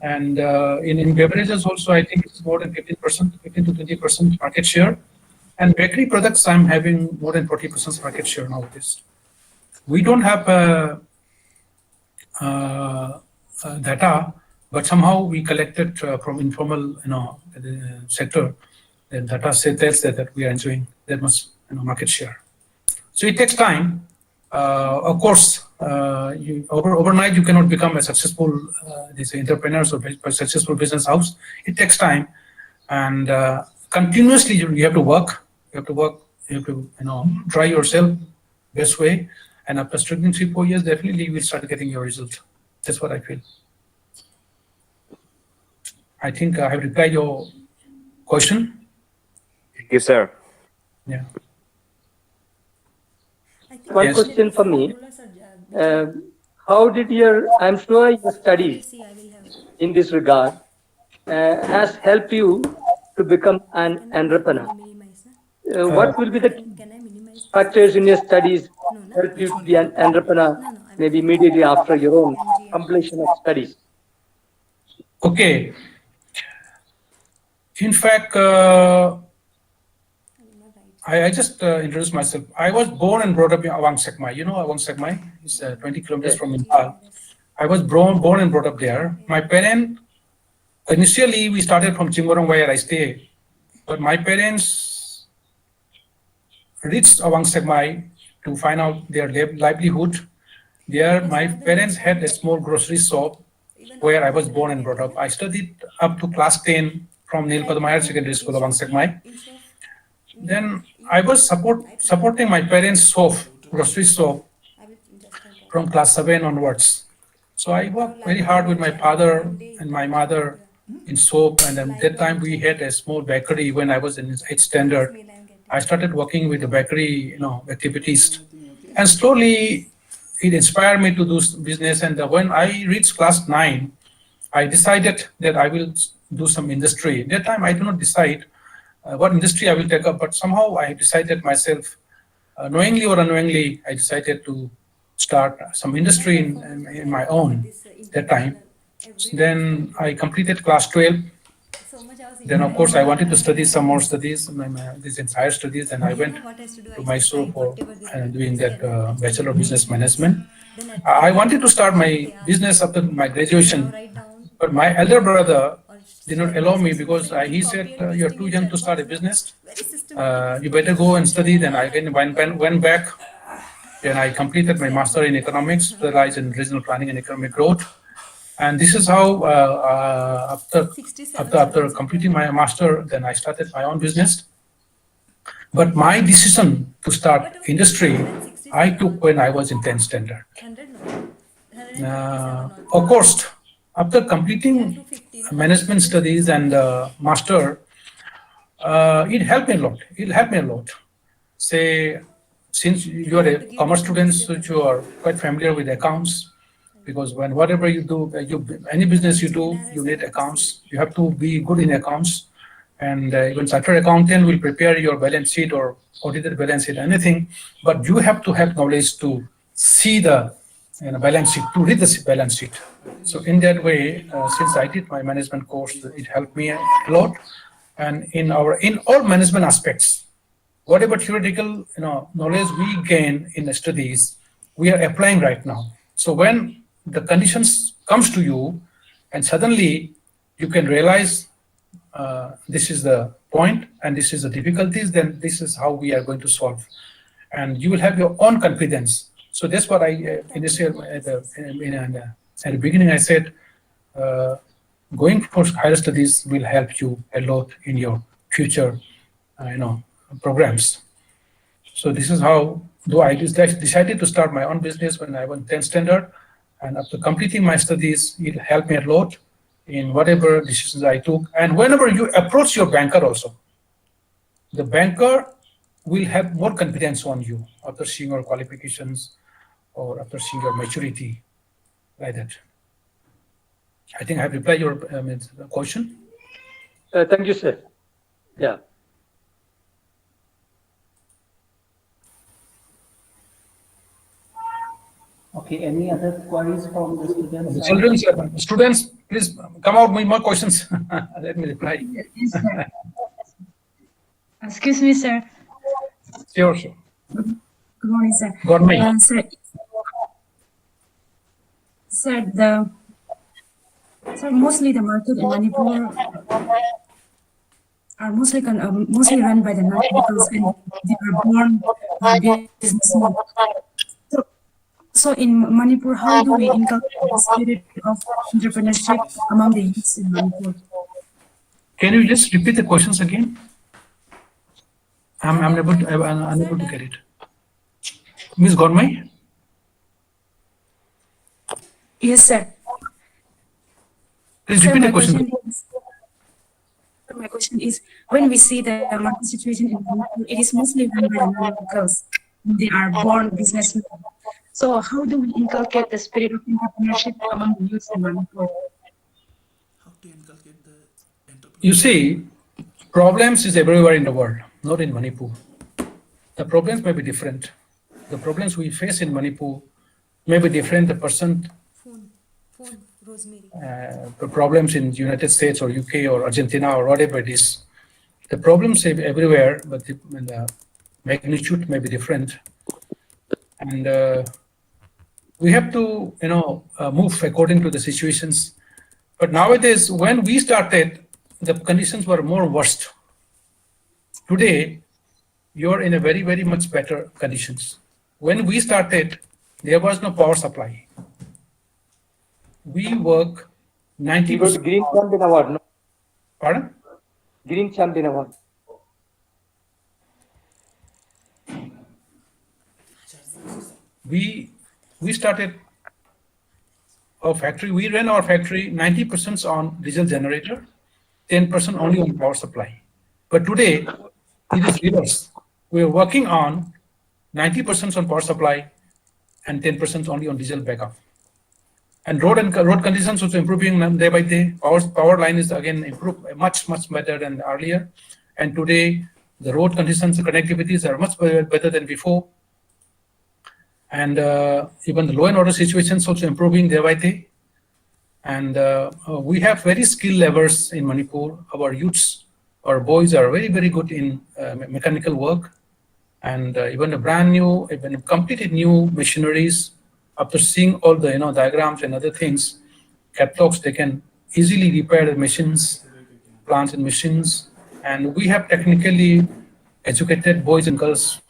And in beverages also, I think it's more than 15%, 15 to 20% market share. And bakery products, I'm having more than 40% market share nowadays. We don't have data, but somehow we collected from informal, sector. The data tells that we are enjoying that much, market share. So it takes time. Of course, overnight you cannot become a successful entrepreneur or a successful business house. It takes time, and continuously you have to work. You have to try yourself best way, and after struggling 3-4 years, definitely you will start getting your result. That's what I feel. I think I have replied your question. Thank you, sir. Yeah. One question for me. How did I'm sure your studies in this regard has helped you to become an entrepreneur? Minimize, na? What will be the Can I minimize? factors in your studies No, no. help you to be an entrepreneur, No, no, I maybe will- immediately after your own MG and completion of studies? Okay. In fact, I just introduced myself. I was born and brought up in Awang Sekmai. You know Awang Sekmai? It's 20 kilometers Yes. from Impal. I was born and brought up there. My parents, initially we started from Chingorong where I stay, but my parents reached Awang Sekmai to find out their livelihood. There, my parents had a small grocery shop where I was born and brought up. I studied up to class 10 from Nilpadam Higher Secondary School, Awang Sekmai. Then I was supporting my parents' shop, grocery shop, from class 7 onwards. So I worked very hard with my father and my mother in soap, and at that time we had a small bakery when I was in 8th standard. I started working with the bakery, activities, and slowly it inspired me to do business. And when I reached class 9, I decided that I will do some industry. At that time, I do not decide what industry I will take up, but somehow I decided myself, knowingly or unknowingly, I decided to start some industry in my own that time. Then I completed class 12. Then, of course, I wanted to study some more studies, these higher studies, and I went to Mysore for doing that Bachelor of Business Management. I wanted to start my business after my graduation, but my elder brother did not allow me because he said, you're too young to start a business. You better go and study. Then I again went back. Then I completed my master in economics, specialized in regional planning and economic growth. And this is how, after completing my master, then I started my own business. But my decision to start industry, I took when I was in 10th standard. Of course, after completing management studies and master, it helped me a lot. It helped me a lot. Say, since you are a commerce student, so you are quite familiar with accounts, because whatever you do, any business you do, you need accounts. You have to be good in accounts, and even chartered accountant will prepare your balance sheet or audited balance sheet, anything. But you have to have knowledge to see the balance sheet, to read the balance sheet. So in that way, since I did my management course, it helped me a lot. And in all management aspects, whatever theoretical knowledge we gain in the studies, we are applying right now. So when the conditions comes to you, and suddenly you can realize this is the point and this is the difficulties, then this is how we are going to solve, and you will have your own confidence. So that's what I initially at the beginning I said. Going for higher studies will help you a lot in your future, programs. So this is how, though I decided to start my own business when I was 10th standard, and after completing my studies, it helped me a lot in whatever decisions I took. And whenever you approach your banker also, the banker will have more confidence on you after seeing your qualifications or after seeing your maturity, like that. I think I have replied your question. Thank you, sir. Yeah. Okay, any other queries from the students? The children, students, please come out with more questions. Let me reply. Yes, sir. Excuse me, sir. Sure. Good morning, sir. Good morning. Sir, mostly the market in Manipur are mostly run by the non-locals, and they are born businessmen. So in Manipur, how do we inculcate the spirit of entrepreneurship among the youths in Manipur? Can you just repeat the questions again? I'm unable to get it. Ms. Gormai? Yes, sir. Please repeat the question. My question is, when we see the market situation in Manipur, it is mostly run by the non-locals. They are born businessmen. So how do we inculcate the spirit of entrepreneurship among the youth in Manipur? You see, problems is everywhere in the world, not in Manipur. The problems may be different. The problems we face in Manipur may be different. Phone, Rosemary. The problems in United States or UK or Argentina or whatever it is. The problems are everywhere, but the magnitude may be different. And we have to, move according to the situations. But nowadays, when we started, the conditions were more worst. Today, you're in a very, very much better conditions. When we started, there was no power supply. We work 90%. Green Champion Award, no? Pardon? Green Champion Award. We started our factory. We ran our factory 90% on diesel generator, 10% only on power supply. But today, it is reverse. We are working on 90% on power supply and 10% only on diesel backup. And road conditions also improving day by day. Power line is again improved much better than earlier. And today, the road conditions, connectivities are much better than before. And even the law and order situations also improving day by day. And we have very skilled laborers in Manipur. Our youths, our boys are very, very good in mechanical work. And even a brand new, even completely new machineries, after seeing all the diagrams and other things, catalogs, they can easily repair the machines, plants and machines. And we have technically educated boys and girls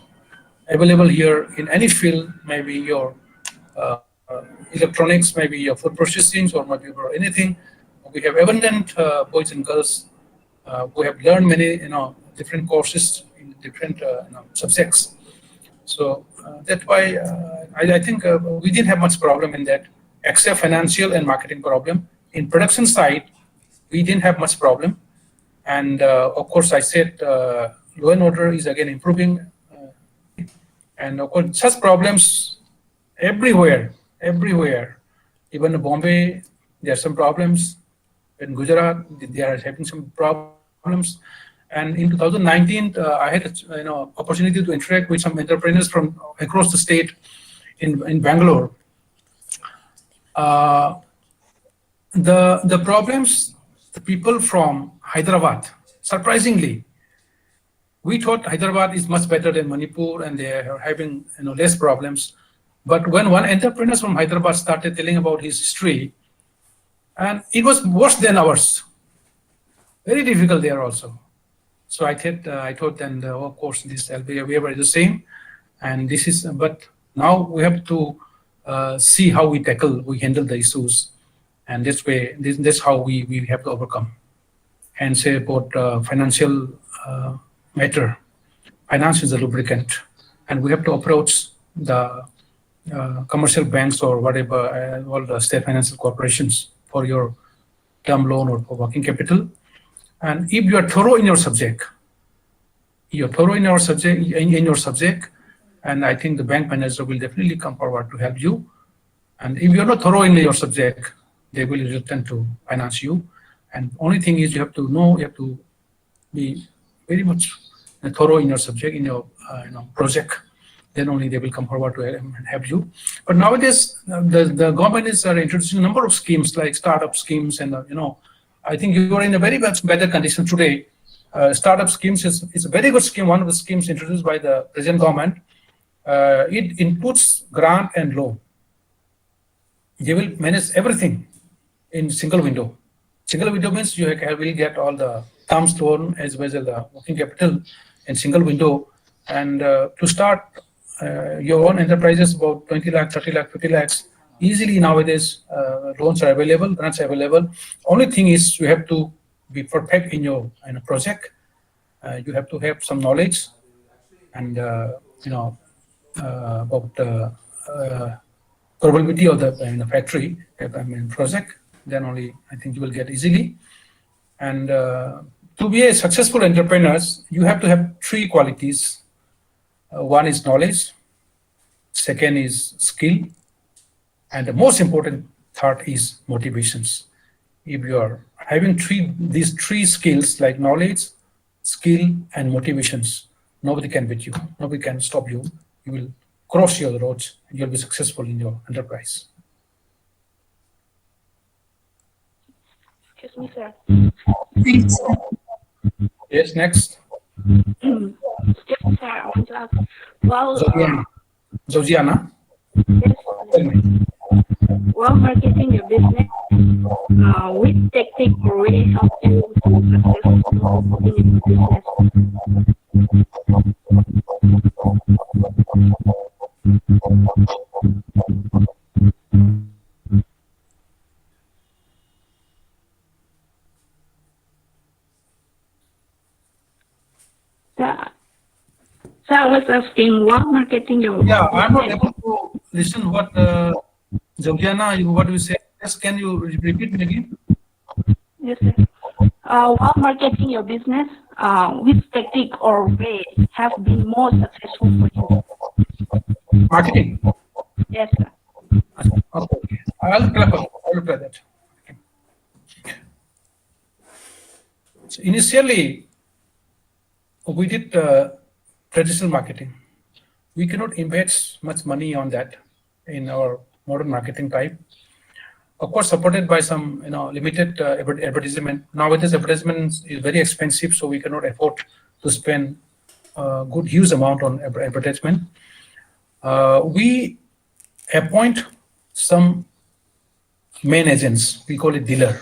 available here in any field, maybe your electronics, maybe your food processing, or maybe anything. We have abundant boys and girls who have learned many different courses in different subjects. So that's why I think we didn't have much problem in that, except financial and marketing problem. In production side, we didn't have much problem. And of course, I said law and order is again improving. And of course, such problems everywhere. Even in Bombay, there are some problems. In Gujarat, they are having some problems. And in 2019, I had opportunity to interact with some entrepreneurs from across the state in Bangalore. The problems, the people from Hyderabad, surprisingly, we thought Hyderabad is much better than Manipur and they are having less problems. But when one entrepreneur from Hyderabad started telling about his history, and it was worse than ours, very difficult there also. So I thought, and of course, this LBA is the same, and this is. But now we have to see how we handle the issues, and that's how we have to overcome. And say about financial matter, finance is a lubricant, and we have to approach the commercial banks or whatever, all the state financial corporations for your term loan or for working capital. And if you are thorough in your subject, and I think the bank manager will definitely come forward to help you. And if you are not thorough in your subject, they will return to finance you. And only thing is you have to be very much thorough in your subject, in your project. Then only they will come forward to help you. But nowadays, the government is introducing a number of schemes like startup schemes, and I think you are in a very much better condition today. Startup schemes is a very good scheme. One of the schemes introduced by the present government. It includes grant and loan. They will manage everything in single window. Single window means you will get all the terms loan as well as the working capital in single window. And to start your own enterprises, about 20 lakh, 30 lakh, 50 lakhs, easily nowadays loans are available, grants are available. Only thing is you have to be perfect in your project. You have to have some knowledge and about the probability of the factory project. Then only I think you will get easily. And to be a successful entrepreneur, you have to have three qualities. One is knowledge, second is skill, and the most important third is motivations. If you are having these three skills like knowledge, skill, and motivations, nobody can beat you. Nobody can stop you. You will cross your roads and you'll be successful in your enterprise. Excuse me, sir. Thanks. Yes, next. Yes, sir. I want to ask. Well, Georgiana. yes, Tell me. while marketing your business, which technique or way help you to successful in your business? So I was asking, while marketing your Yeah, I'm not business, able to listen what Georgiana, what you say. Yes, can you repeat me again? yes, sir. While marketing your business, which technique or way have been more successful for you? Marketing. Yes, sir. Okay. I'll try that. So initially, we did traditional marketing. We cannot invest much money on that in our modern marketing type. Of course, supported by some limited advertisement. Nowadays, advertisement is very expensive, so we cannot afford to spend a good huge amount on advertisement. We appoint some main agents. We call it dealer.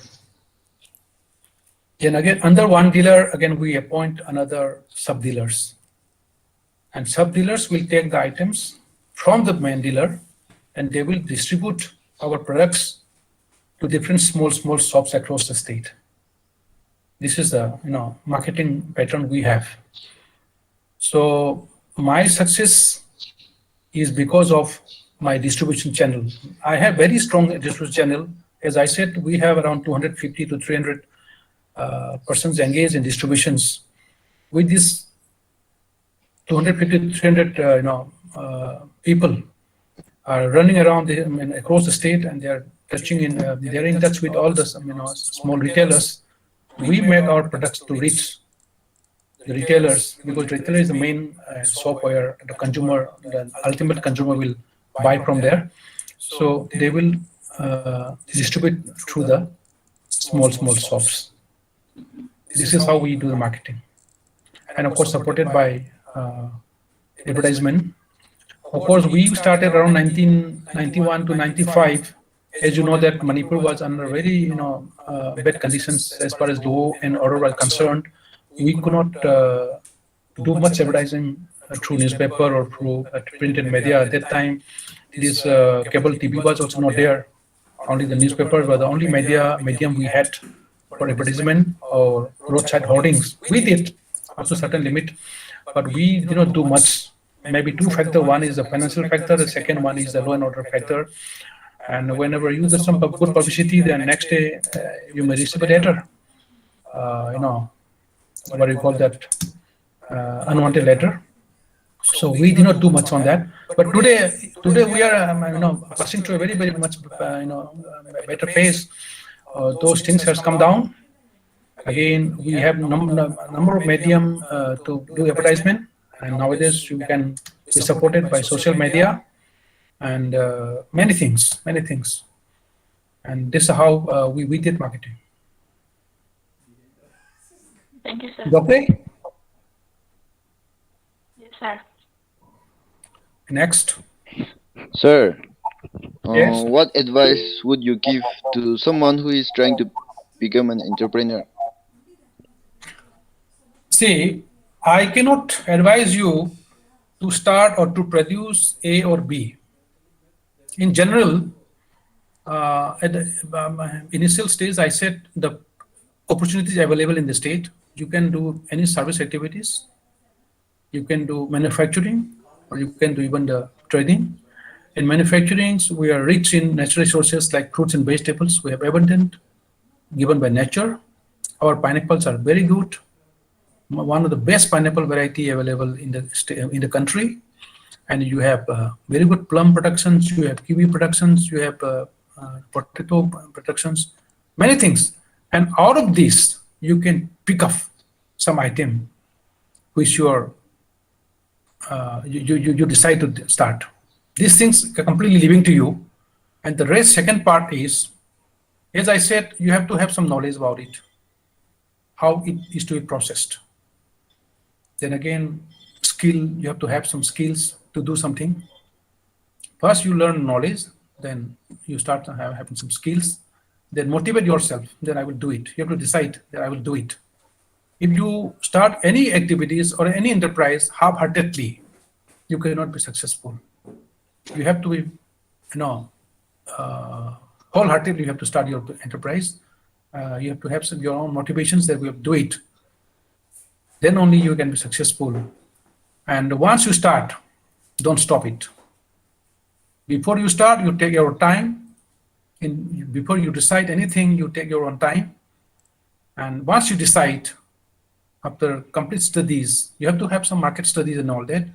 Then again, under one dealer, again we appoint another sub dealers, and sub dealers will take the items from the main dealer, and they will distribute our products to different small shops across the state. This is the marketing pattern we have. So my success is because of my distribution channel. I have very strong distribution channel. As I said, we have around 250 to 300 persons engaged in distributions. With this 250 to 300 people are running around across the state, and they are they're in touch with all the small retailers. We make our products to reach the retailers, because retailer is the main shop where the ultimate consumer will buy from there. So they will distribute through the small shops. This is how we do the marketing, and of course supported by advertisement. Of course, we started around 1991 to 95. As you know, that Manipur was under very bad conditions as far as law and order were concerned. We could not do much advertising through newspaper or through printed media. At that time, this cable TV was also not there. Only the newspapers were the only medium we had for advertisement or roadside hoardings. We did up to a certain limit, but we did not do much. Maybe two factors. One is the financial factor. The second one is the law and order factor. And whenever you do some good publicity, then next day you may receive a letter. What do you call that? Unwanted letter. So we did not do much on that. But today we are passing to a very much better pace. Those things has come down. Again, we have number of medium to do advertisement, and nowadays you can be supported by social media and many things. And this is how we did marketing. Thank you, sir. Okay. Yes, sir. Next. Sir, Yes. what advice would you give to someone who is trying to become an entrepreneur? See, I cannot advise you to start or to produce A or B. In general, at the initial stage, I said the opportunities available in the state. You can do any service activities. You can do manufacturing, or you can do even the trading. In manufacturing, we are rich in natural resources like fruits and vegetables. We have abundant, given by nature. Our pineapples are very good. One of the best pineapple variety available in the country. And you have very good plum productions. You have kiwi productions. You have potato productions. Many things. And out of this, you can pick up some item which you decide to start. These things are completely leaving to you. And the rest, second part is, as I said, you have to have some knowledge about it, how it is to be processed. Then again, you have to have some skills to do something. First, you learn knowledge, then you start having some skills, then motivate yourself, then I will do it. You have to decide that I will do it. If you start any activities or any enterprise half-heartedly, you cannot be successful. You have to be, wholeheartedly, you have to start your enterprise. You have to have your own motivations that we have to do it. Then only you can be successful. And once you start, don't stop it. Before you start, you take your time. Before you decide anything, you take your own time. And once you decide, after complete studies, you have to have some market studies and all that.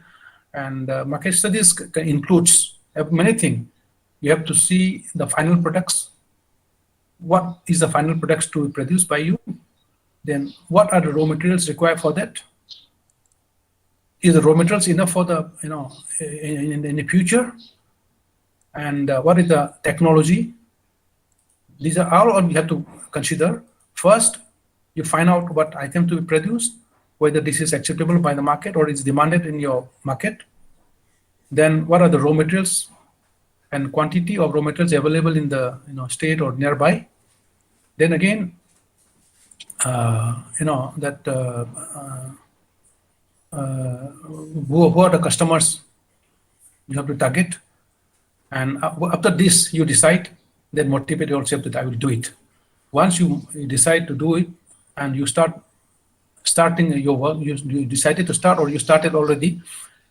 And market studies includes many things. You have to see the final products. What is the final products to be produced by you? Then what are the raw materials required for that? Is the raw materials enough for the, in the future? And what is the technology? These are all you have to consider. First, you find out what item to be produced, whether this is acceptable by the market or is demanded in your market. Then what are the raw materials and quantity of raw materials available in the state or nearby. Then again, who are the customers you have to target. And after this, you decide, then motivate yourself that I will do it. Once you decide to do it and you starting your work, you decided to start or you started already,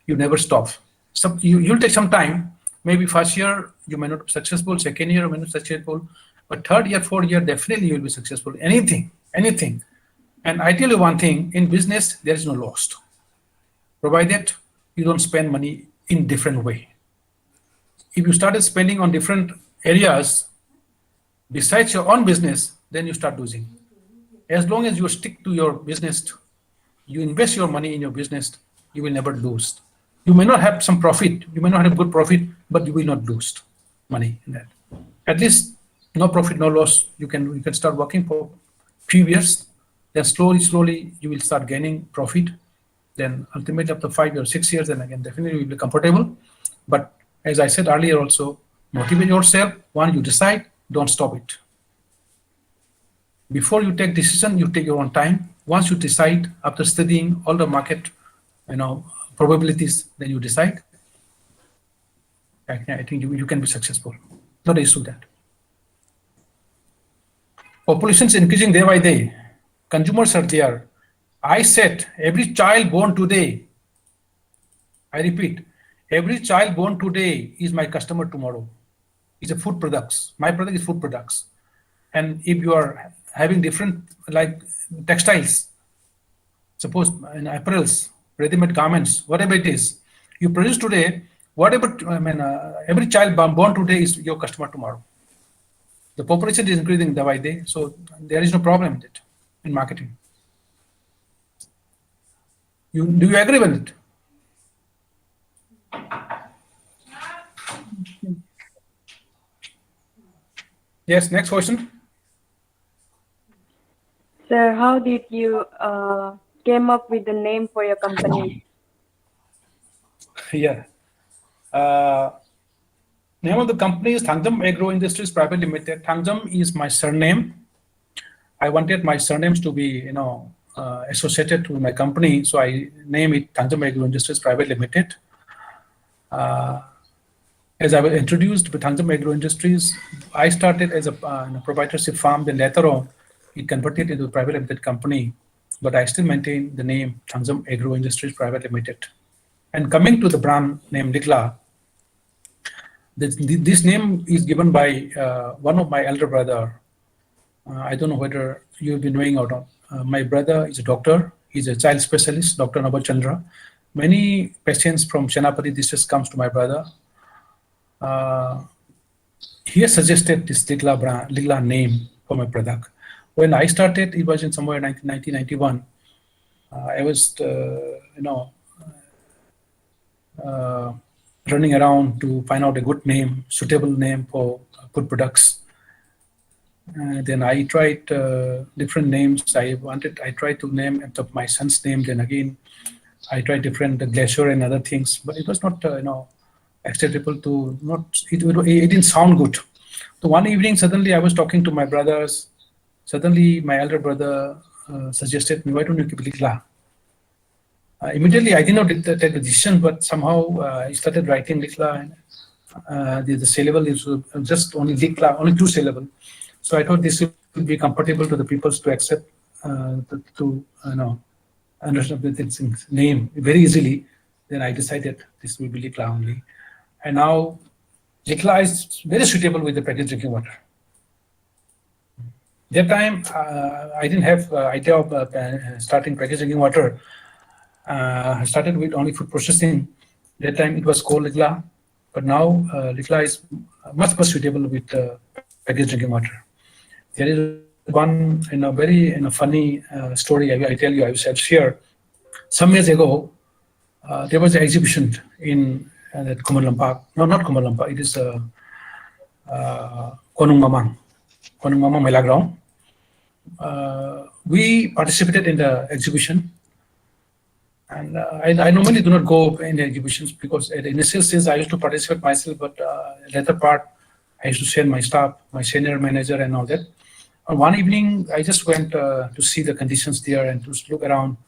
you never stop. So you'll take some time. Maybe first year you may not be successful, second year you may not be successful, but third year, fourth year, definitely you will be successful. Anything. And I tell you one thing, in business, there is no loss. Provided you don't spend money in different way. If you started spending on different areas besides your own business, then you start losing. As long as you stick to your business, you invest your money in your business, you will never lose. You may not have some profit, you may not have good profit, but you will not lose money in that. At least no profit, no loss. You can start working for few years, then slowly you will start gaining profit. Then ultimately after 5 or 6 years, then again definitely you will be comfortable. But as I said earlier also, motivate yourself. Once you decide, don't stop it. Before you take decision, you take your own time. Once you decide, after studying all the market, probabilities, then you decide. I think you can be successful. Not an issue that. Population is increasing day by day. Consumers are there. I said every child born today, I repeat, every child born today is my customer tomorrow. It's a food products. My product is food products. And if you are having different like textiles, suppose in apparels, ready-made garments, whatever it is, you produce today, every child born today is your customer tomorrow. The population is increasing day by day, so there is no problem with it in marketing. Do you agree with it? Yes, next question. Sir, how did you came up with the name for your company? Yeah. Name of the company is Thangjam Agro Industries Private Limited. Thangjam is my surname. I wanted my surnames to be, associated to my company, so I name it Thangjam Agro Industries Private Limited. As I was introduced with Thangjam Agro Industries, I started as a proprietorship farm. Then later on, it converted into a private limited company, but I still maintain the name Thangjam Agro Industries Private Limited. And coming to the brand name Ligla, this name is given by one of my elder brother. I don't know whether you've been knowing or not. My brother is a doctor. He's a child specialist, Dr. Nabal Chandra. Many patients from Senapati district comes to my brother. He has suggested this Ligla name for my product. When I started, it was in somewhere 1991. I was, running around to find out a good name, suitable name for good products. Then I tried different names. I tried to name my son's name. Then again, I tried different glacier and other things, but it was not, acceptable to not. It didn't sound good. So one evening, suddenly I was talking to my brothers. Suddenly, my elder brother suggested me, "Why don't you keep Likla?" Immediately, I did not take the decision, but somehow I started writing Likla. And, the syllable is just only Likla, only 2 syllables. So I thought this would be comfortable to the people to accept, understand the name very easily. Then I decided this will be Likla only. And now Likla is very suitable with the packaged drinking water. That time, I didn't have idea of starting packaged drinking water. I started with only food processing. That time it was called Likla, but now Likla is much more suitable with packaged drinking water. There is one very funny story I tell you. I will share. Some years ago, there was an exhibition in that Kumalampak. No, not Kumalampak. It is Konung Mamang Mela Ground. We participated in the exhibition, and I normally do not go in the exhibitions because at the initial stage I used to participate myself, but later part I used to send my staff, my senior manager, and all that. One evening, I just went to see the conditions there and to look around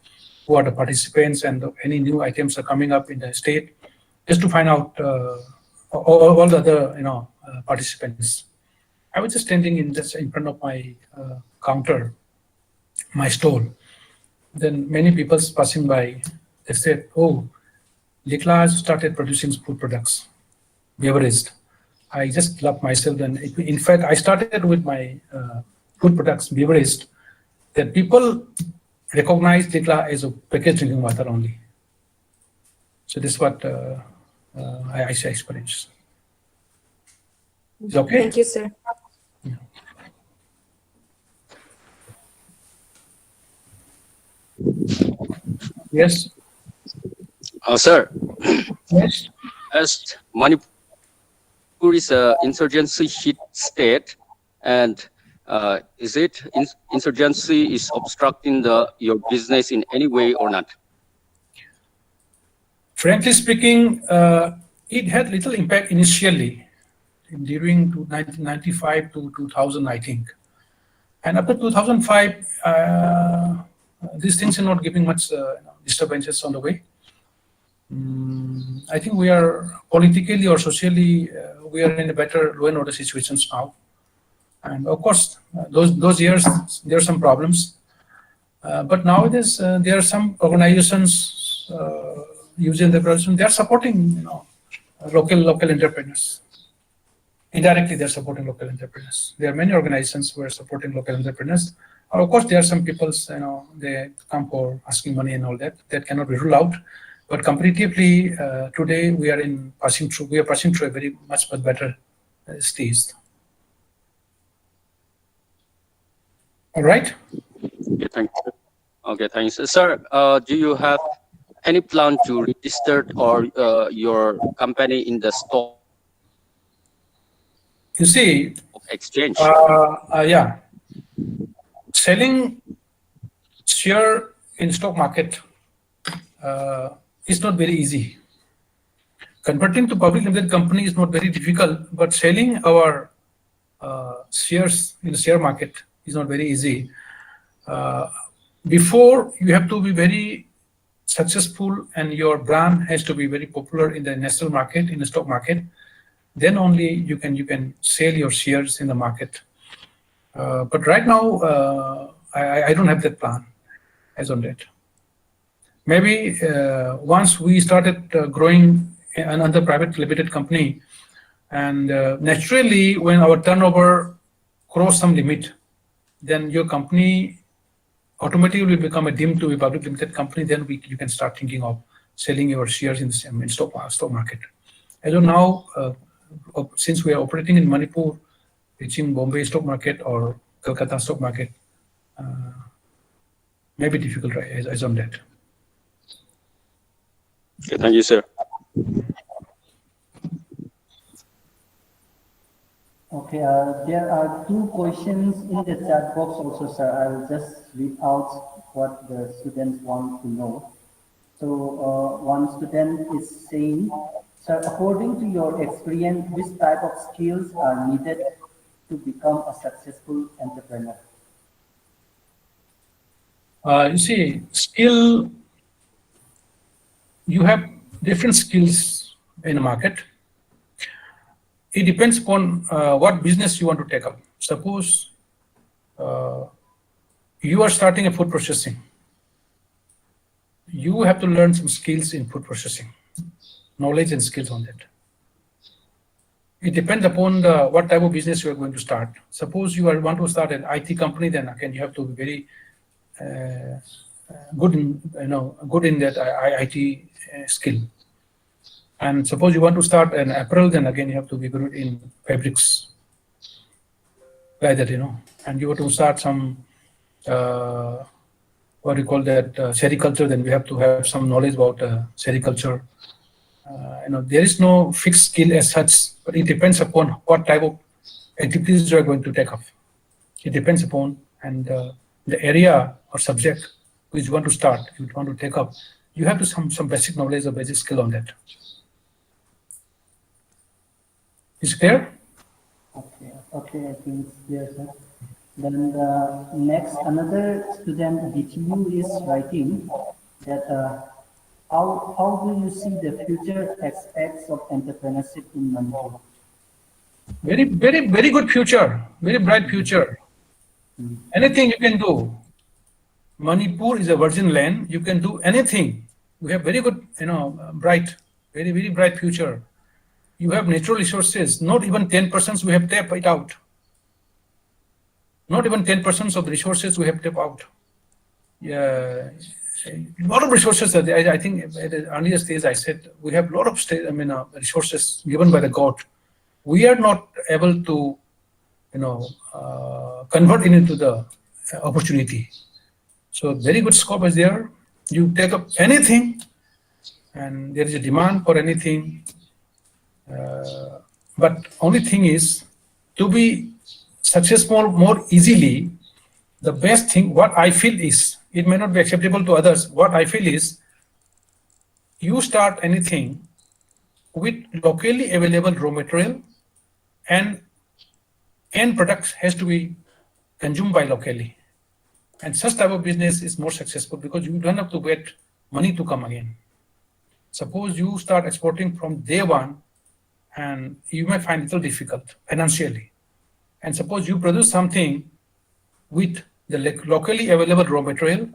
who are the participants and any new items are coming up in the state, just to find out all the other participants. I was just standing in front of my counter, my stall. Then many people passing by, they said, "Oh, Likla has started producing food products, beverage." I just loved myself, and in fact, I started with my food products, beverage, that people recognize Likla as a packaged drinking water only. So this is what I experienced. Is it okay? Thank you, sir. Yes. Sir. Yes. As Manipur is an insurgency hit state, and is it insurgency is obstructing your business in any way or not? Frankly speaking, it had little impact initially during 1995 to 2000, I think. And after 2005, these things are not giving much disturbances on the way. I think we are politically or socially, we are in a better law and order situations now. And of course, those years, there are some problems. But nowadays, there are some organizations using the production, they are supporting local entrepreneurs. Indirectly, they're supporting local entrepreneurs. There are many organizations who are supporting local entrepreneurs. Or of course, there are some people, they come for asking money and all that. That cannot be ruled out. But comparatively, today we are passing through a very much better stage. All right. Okay, thank you. Okay, thanks, sir. Do you have any plan to register or your company in the stock? You see, exchange. Yeah, selling share in stock market is not very easy. Converting to public limited company is not very difficult, but selling our shares in the share market is not very easy. Before, you have to be very successful and your brand has to be very popular in the national market, in the stock market. Then only you can sell your shares in the market. But right now, I don't have that plan as on that. Maybe once we started growing another private limited company, and naturally when our turnover cross some limit, then your company automatically will become a deemed to be public limited company. Then you can start thinking of selling your shares in the stock market. As of now, since we are operating in Manipur, reaching Bombay stock market or Kolkata stock market Maybe difficult, right? As on that. Okay, thank you, sir. Okay, there are two questions in the chat box also, sir. I'll just read out what the students want to know. So one student is saying, sir, according to your experience, which type of skills are needed to become a successful entrepreneur? You see, skill, you have different skills in the market. It depends upon what business you want to take up. Suppose you are starting a food processing. You have to learn some skills in food processing, knowledge and skills on that. It depends upon what type of business you are going to start. Suppose you want to start an IT company, then again you have to be very good in that IT skill. And suppose you want to start an apparel, then again you have to be good in fabrics, like that, And you want to start some what do you call that, sericulture, then we have to have some knowledge about sericulture. There is no fixed skill as such, but it depends upon what type of activities you are going to take up. It depends upon the area or subject which you want to start, you want to take up. You have to some basic knowledge or basic skill on that. Is it clear? Okay, I think it's clear, sir. Then the next, another student, DTU, is writing that how do you see the future aspects of entrepreneurship in Manipur? Very, very, very good future, very bright future. Anything you can do. Manipur is a virgin land. You can do anything. We have very good, bright, very, very bright future. You have natural resources. Not even 10% we have tapped it out. Not even 10% of the resources we have tapped out. Yeah, a lot of resources. I think at the earlier stage I said we have a lot of resources given by the God. We are not able to, convert it into the opportunity. So very good scope is there. You take up anything, and there is a demand for anything. But only thing is, to be successful more easily, the best thing, what I feel is, it may not be acceptable to others, what I feel is, you start anything with locally available raw material, and end product has to be consumed by locally. And such type of business is more successful because you don't have to wait money to come again. Suppose you start exporting from day one, and you may find it a little difficult financially. And suppose you produce something with the locally available raw material,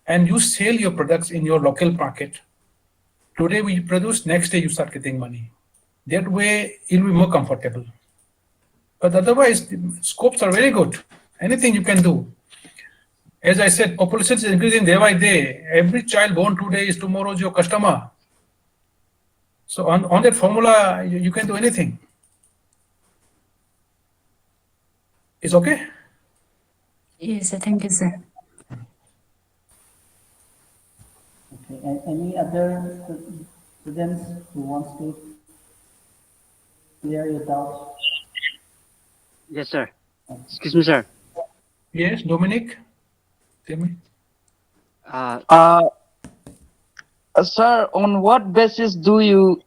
and you sell your products in your local market. Today we produce, next day you start getting money. That way it will be more comfortable. But otherwise, the scopes are very good. Anything you can do. As I said, population is increasing day by day. Every child born today is tomorrow's your customer. So on that formula, you can do anything. It's okay? Yes, thank you, sir. Okay, and any other students who wants to clear your doubts? Yes, sir. Excuse me, sir. Yes, Dominic? Tell me. Sir, on what basis do you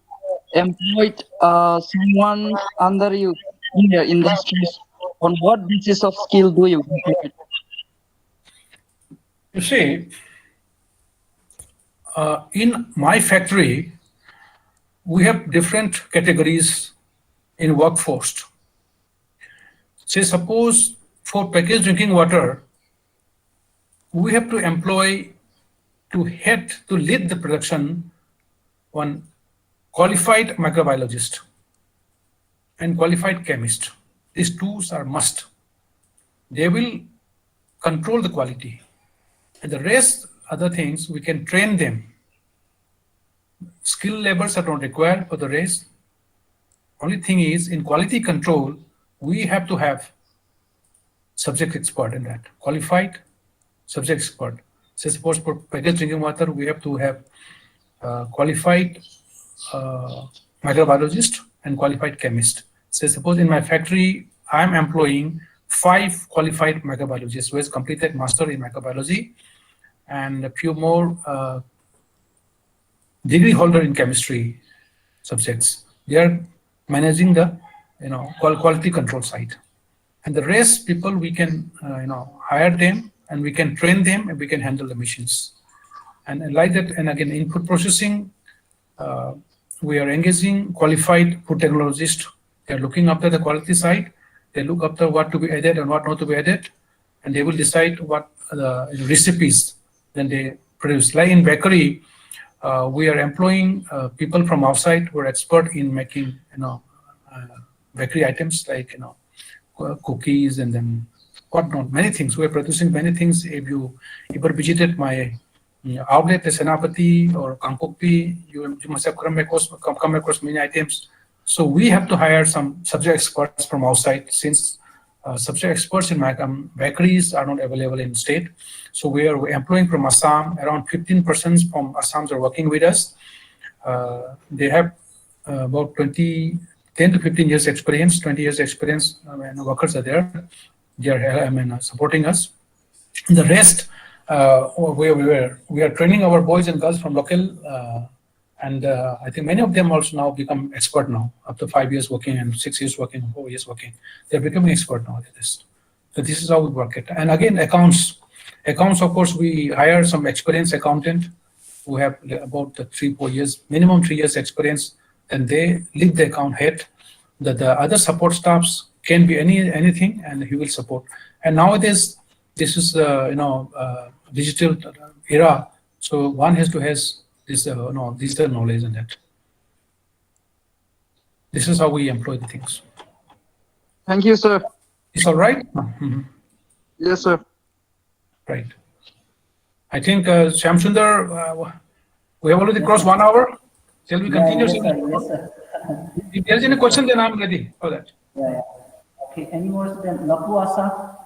employ someone under you in your industries? On what basis of skill do you employ? You see, in my factory, we have different categories in workforce. Say, suppose for packaged drinking water, we have to employ to lead the production one qualified microbiologist and qualified chemist. These two are must. They will control the quality. And the rest, other things, we can train them. Skill levels are not required for the rest. Only thing is, in quality control, we have to have subject expert in that, qualified subject expert. Say suppose for packaged drinking water, we have to have qualified microbiologist and qualified chemist. Say suppose in my factory, I'm employing 5 qualified microbiologists who has completed master in microbiology and a few more degree holder in chemistry subjects. They are managing the quality control side, and the rest people we can hire them and we can train them and we can handle the machines and like that. And again, input processing, we are engaging qualified food technologists. They are looking after the quality side. They look after what to be added and what not to be added, and they will decide what the recipes then they produce. Like in bakery, we are employing people from outside who are expert in making bakery items like cookies and then whatnot, many things. We are producing many things. If you ever visited my outlet at Senapati or Kangkokpi, you must have come across many items. So we have to hire some subject experts from outside, since subject experts in bakeries are not available in state. So we are employing from Assam. Around 15% from Assam are working with us. They have about 10 to 15 years experience, 20 years experience. Workers are there. They are supporting us. The rest, we are training our boys and girls from local, and I think many of them also now become expert now, after 5 years working and 6 years working, 4 years working. They're becoming expert now at this. So this is how we work it. And again, accounts, of course, we hire some experienced accountant who have about 3-4 years, minimum 3 years experience, and they lead the account head. The other support staffs can be anything, and he will support. And nowadays, this is digital era, so one has to has this digital knowledge and that. This is how we employ the things. Thank you, sir. It's all right? Mm-hmm. Yes, sir. Right. I think Shamsundar, we have already crossed 1 hour. Shall we continue? Yes, sir. If there is any question, then I'm ready for that. Yeah. Okay. Any more students? Lapuasa,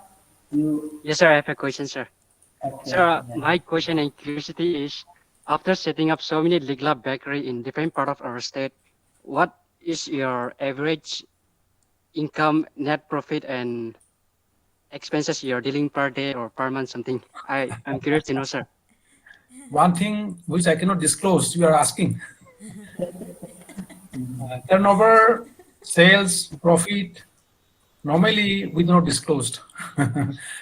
you. Yes, sir. I have a question, sir. Okay. Sir, my question and curiosity is, after setting up so many Ligla bakery in different part of our state, what is your average income, net profit, and expenses you're dealing per day or per month, something? I'm curious to know, sir. One thing which I cannot disclose, you are asking. Turnover, sales, profit, normally we do not disclose.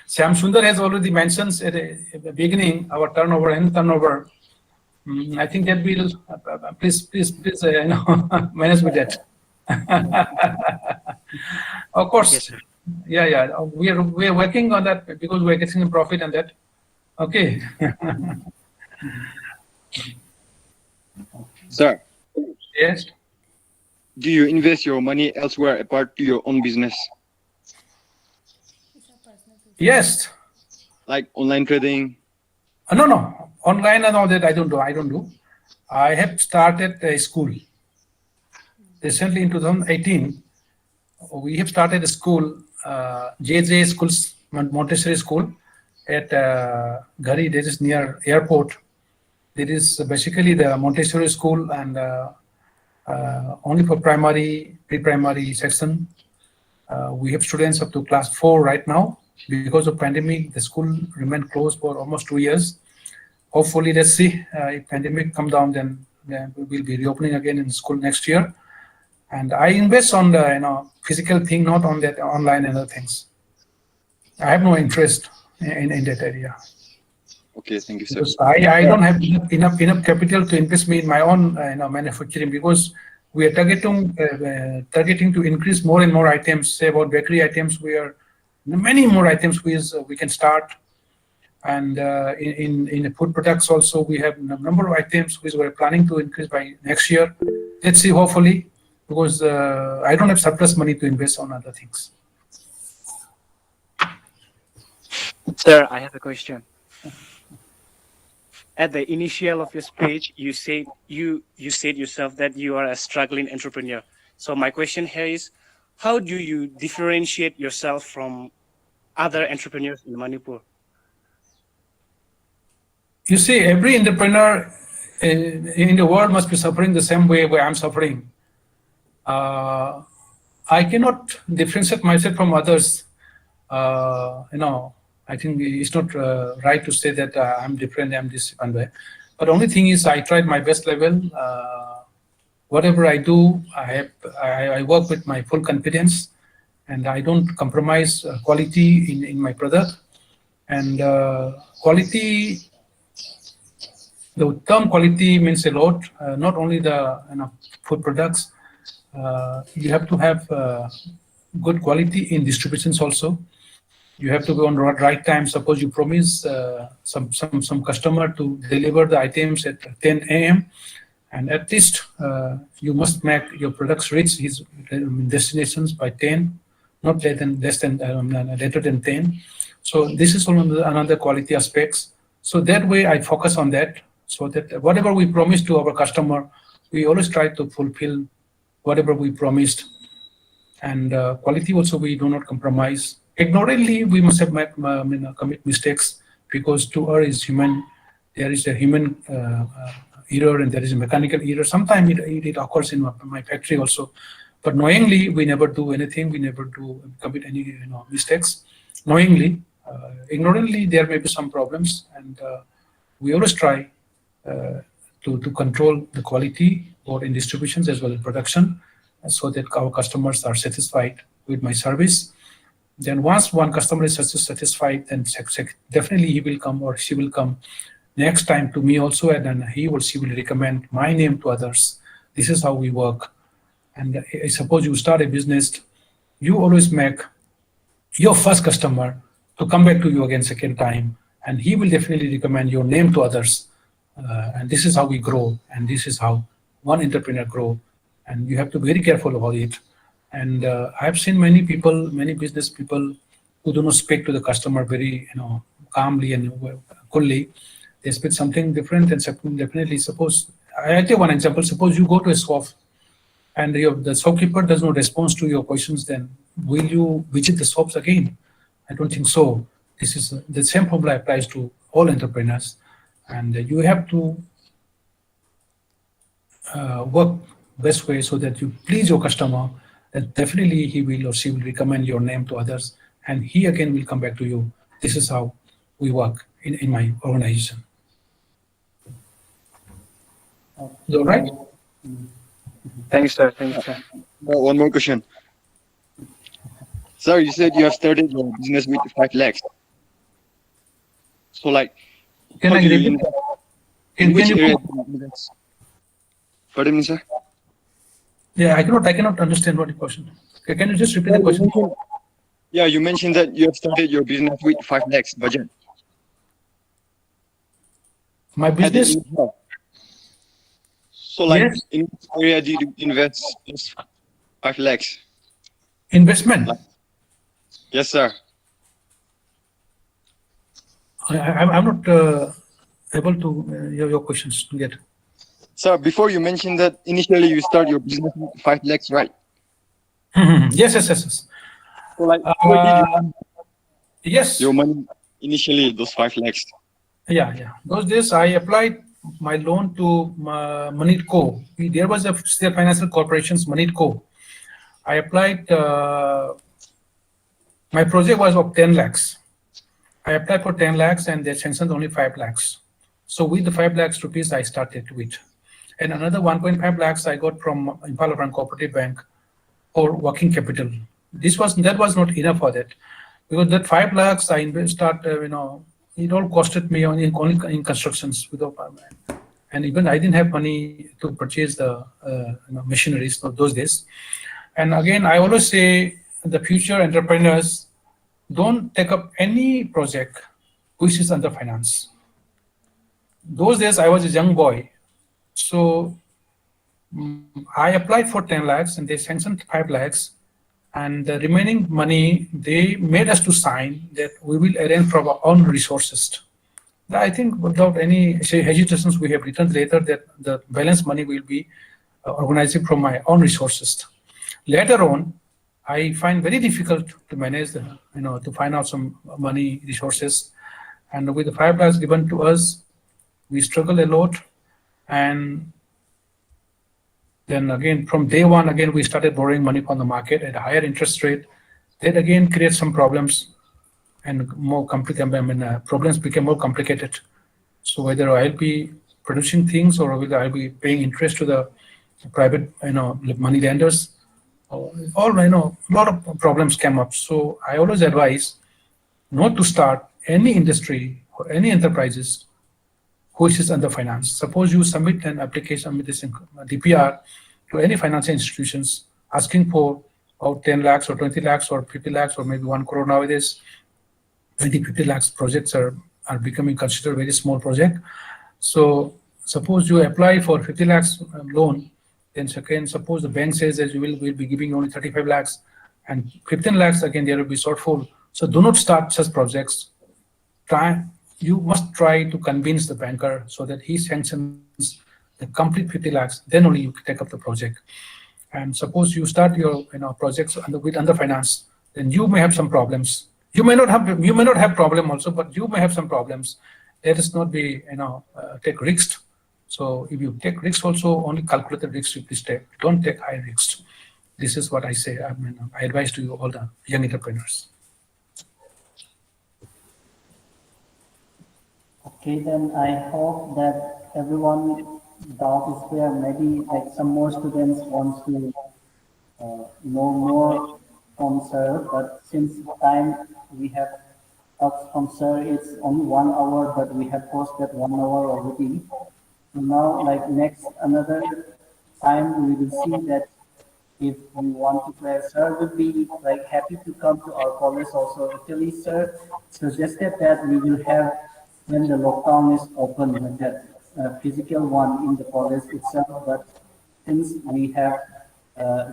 Shyam Sundar has already mentioned at the beginning our turnover and turnover. I think that will please manage with that. Of course. Yes, sir. Yeah. We are working on that because we are getting a profit on that. Okay. Sir. Yes. Do you invest your money elsewhere apart to your own business? Yes. Like online trading? No. Online and all that I don't do. I have started a school. Recently in 2018, we have started a school, JJ Schools, Montessori School at Gari, that is near airport. It is basically the Montessori school and only for primary, pre-primary section. We have students up to class 4 right now. Because of pandemic, the school remained closed for almost 2 years. Hopefully, let's see, if pandemic come down, then we will be reopening again in school next year. And I invest on the physical thing, not on that online and other things. I have no interest in that area. Okay, thank you, sir. Because I don't have enough capital to invest me in my own manufacturing, because we are targeting to increase more and more items. Say about bakery items, we are many more items we can start. And in the food products also, we have a number of items which we're planning to increase by next year. Let's see, hopefully, because I don't have surplus money to invest on other things. Sir, I have a question. At the initial of your speech, you said yourself that you are a struggling entrepreneur. So my question here is, how do you differentiate yourself from other entrepreneurs in Manipur? You see, every entrepreneur in the world must be suffering the same way where I'm suffering. I cannot differentiate myself from others. I think it's not right to say that I'm different, I'm this one way. But the only thing is I tried my best level. Whatever I do, I work with my full confidence, and I don't compromise quality in my product. And quality, the term quality means a lot, not only the food products. You have to have good quality in distributions also. You have to go on right time. Suppose you promise some customer to deliver the items at 10 a.m. and at least you must make your products reach his destinations by 10, not later than 10. So this is another quality aspects. So that way I focus on that, so that whatever we promise to our customer, we always try to fulfill whatever we promised. And quality also we do not compromise. Ignorantly, we must have commit mistakes, because to err is human. There is a human error and there is a mechanical error. Sometimes it occurs in my factory also. But knowingly, we never do anything. We never do commit any mistakes. Knowingly, ignorantly, there may be some problems, and we always try to control the quality, both in distributions as well as production, so that our customers are satisfied with my service. Then once one customer is satisfied, then definitely he will come or she will come next time to me also, and then he or she will recommend my name to others. This is how we work. And suppose you start a business, you always make your first customer to come back to you again second time, and he will definitely recommend your name to others. And this is how we grow, and this is how one entrepreneur grow. And you have to be very careful about it. And I've seen many people, many business people who do not speak to the customer very, calmly and coolly. They speak something different, and definitely, suppose, I'll take one example. Suppose you go to a shop and the shopkeeper does not respond to your questions, then will you visit the shops again? I don't think so. This is the same problem applies to all entrepreneurs. And you have to work best way so that you please your customer, then definitely he will or she will recommend your name to others, and he again will come back to you. This is how we work in my organization. Is all right? Thanks, sir. Thanks, sir. One more question. Sir, you said you have started your business with 5 lakhs. So, like, can I repeat? In which area? Pardon me, sir? Yeah, I cannot understand what the question. Okay, can you just repeat the question? Yeah, you mentioned that you have started your business with 5 lakhs budget. My business? So, like, yes. In which area did you invest those 5 lakhs? Investment? Yes, sir. I'm not able to hear your questions yet. Sir, before you mentioned that initially you start your business with 5 lakhs, right? Yes. So, like, where did you yes. your money initially, those 5 lakhs? Yeah. Those days I applied my loan to Manipur. There was a state financial corporation's Manipur. I applied, my project was of 10 lakhs. I applied for 10 lakhs and they sanctioned only 5 lakhs. So with the 5 lakhs rupees, I started with. And another 1.5 lakhs I got from Impala Cooperative Bank for working capital. That was not enough for that, because that 5 lakhs I started, it all costed me only in constructions without, and even I didn't have money to purchase the machineries of those days. And again, I always say the future entrepreneurs don't take up any project which is under finance. Those days I was a young boy, so I applied for 10 lakhs and they sanctioned 5 lakhs, and the remaining money they made us to sign that we will arrange from our own resources. I think without any hesitations, we have written later that the balance money will be organizing from my own resources. Later on, I find very difficult to manage to find out some money resources, and with the 5 lakhs given to us, we struggle a lot, and then again from day one, again we started borrowing money from the market at a higher interest rate. That again creates some problems and more complicated. I mean, problems became more complicated. So whether I'll be producing things or whether I'll be paying interest to the private, money lenders, all a lot of problems came up. So I always advise not to start any industry or any enterprises which is under finance. Suppose you submit an application with this DPR to any financial institutions asking for about 10 lakhs or 20 lakhs or 50 lakhs or maybe 1 crore nowadays. 20, 50 lakhs projects are becoming considered very small project. So suppose you apply for 50 lakhs loan, then second, suppose the bank says that will be giving only 35 lakhs and 15 lakhs, again, there will be shortfall. So do not start such projects. You must try to convince the banker so that he sanctions the complete 50 lakhs, then only you take up the project. And suppose you start your projects under finance, then you may have some problems. You may not have problem also, but you may have some problems. Let us not be take risks. So if you take risks also, only calculated risks you please take. Don't take high risks. This is what I say. I advise to you all the young entrepreneurs. Okay, then I hope that everyone doubt is clear. Maybe like some more students want to know more from sir, but since time we have talked from sir, it's only 1 hour, but we have posted 1 hour already. So now, like next another time, we will see that if we want to play, sir will be like happy to come to our college also. Actually, sir suggested that we will have when the lockdown is open, like that physical one in the college itself. But since we have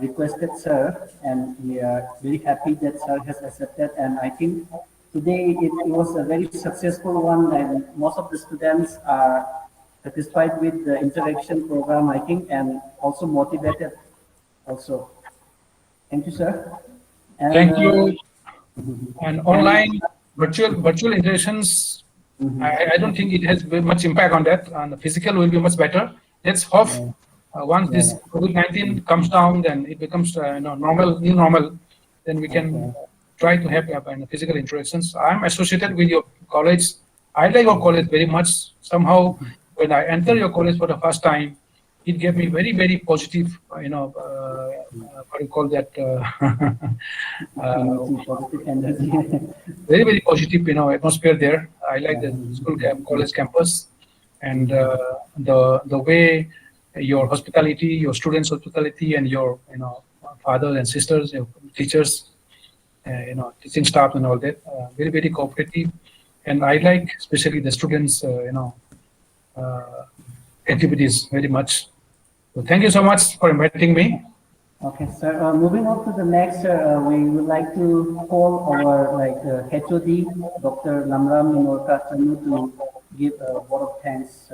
requested sir, and we are very happy that sir has accepted, and I think today it was a very successful one, and most of the students are satisfied with the interaction program, I think, and also motivated also. Thank you, sir. And, thank you. And online virtual interactions, I don't think it has very much impact on that. And the physical will be much better. Let's hope once this COVID-19 comes down, then it becomes new normal. Then we can try to have physical interactions. I'm associated with your college. I like your college very much. Somehow, when I enter your college for the first time, it gave me very, very positive, what do you call that? Very, very positive, atmosphere there. I like the college campus, and the way your hospitality, your students' hospitality, and your fathers and sisters, your teachers, teaching staff, and all that, very, very cooperative. And I like especially the students, activities very much. So thank you so much for inviting me. Okay, sir. Moving on to the next, we would like to call our HOD, Dr. Maram to give a word of thanks.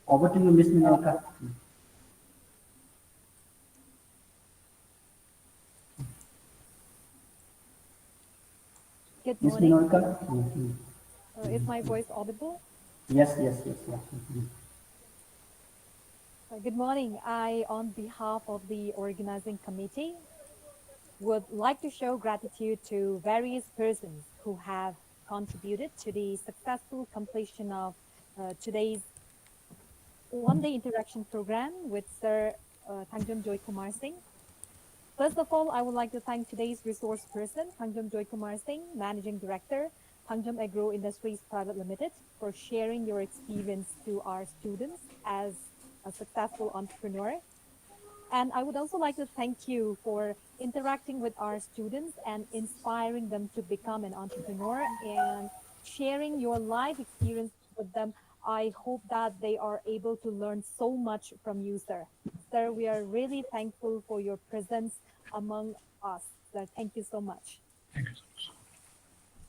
Over to you, Ms. Minorca. Good Ms. morning. Minorca. Is my voice audible? Yes. Good morning. I, on behalf of the organizing committee, would like to show gratitude to various persons who have contributed to the successful completion of today's one-day interaction program with Sir Thangjom Joy Kumar Singh. First of all, I would like to thank today's resource person, Thangjom Joy Kumar Singh, Managing Director, Thangjom Agro Industries Private Limited, for sharing your experience to our students as a successful entrepreneur. And I would also like to thank you for interacting with our students and inspiring them to become an entrepreneur and sharing your life experience with them. I hope that they are able to learn so much from you, sir. Sir, we are really thankful for your presence among us. Sir, thank you so much.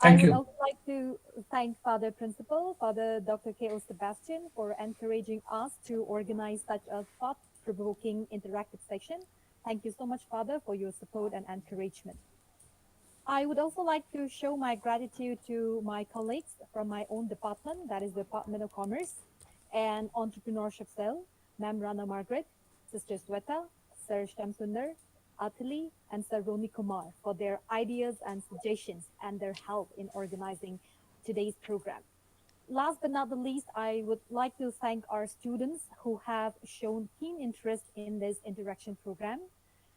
Thank I would you. also like to thank Father Principal, Father Dr. K.O. Sebastian, for encouraging us to organize such a thought-provoking interactive session. Thank you so much, Father, for your support and encouragement. I would also like to show my gratitude to my colleagues from my own department, that is the Department of Commerce and Entrepreneurship Cell, Ma'am Rana Margaret, Sister Sweta, Sir Shamsunder, Atali, and Sir Roni Kumar for their ideas and suggestions and their help in organizing today's program. Last but not the least, I would like to thank our students who have shown keen interest in this interaction program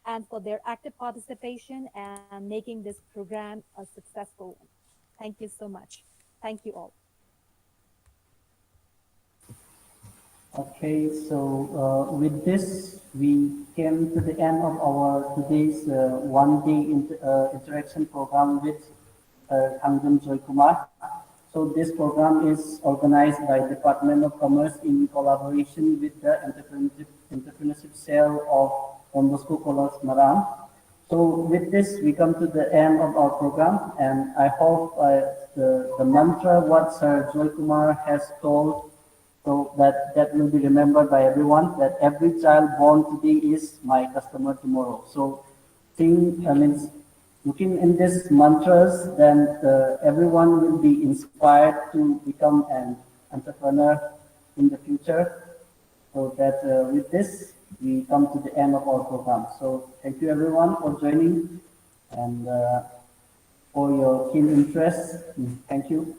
and for their active participation and making this program a successful one. Thank you so much. Thank you all. Okay, so with this, we came to the end of our today's one-day interaction program with Kangdam Joy Kumar. So this program is organized by Department of Commerce in collaboration with the Entrepreneurship Cell of Bosco College Maram. So with this, we come to the end of our program, and I hope the mantra what Sir Joy Kumar has told, so that will be remembered by everyone, that every child born today is my customer tomorrow. So looking in these mantras, then everyone will be inspired to become an entrepreneur in the future. So that with this, we come to the end of our program. So thank you everyone for joining and for your keen interest. Thank you.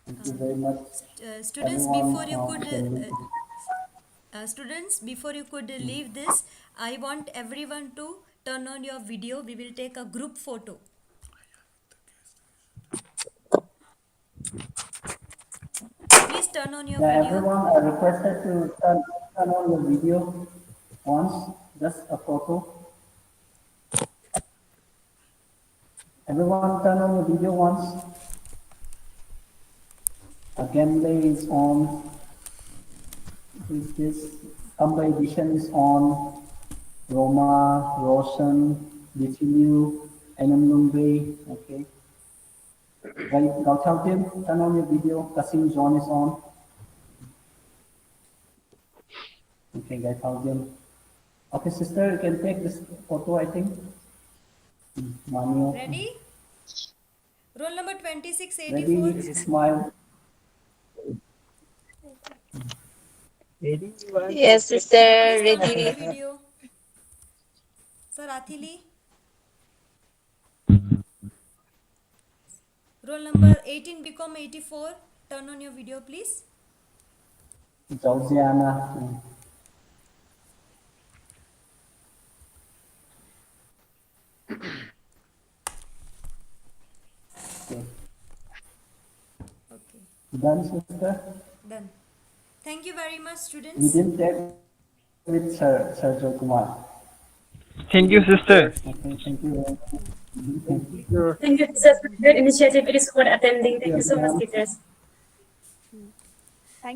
Thank you very much. Students, before you could leave this, I want everyone to turn on your video. We will take a group photo. Please turn on your video. Everyone are requested to turn on your video once, just a photo. Everyone turn on your video once. Gameplay is on. This edition is on. Roma, Roshan, Bichilu, Enamlumbe, okay. Gautautim, turn on your video. Kasim John is on. Okay, Gautautim. Okay, sister, you can take this photo, I think. Manio. Ready? Roll number 2684. Ready, smile. Ready? Yes, sister, ready. Video. Sir Athili. Roll number 18 become 84. Turn on your video, please. Jauziana. Okay. Done, sister? Done. Thank you very much, students. We didn't take with Sir Joy Kumar. Thank you, sister. Okay, thank you. Thank you. Thank you, teachers, for the initiative. It is for attending. Thank you so much, teachers.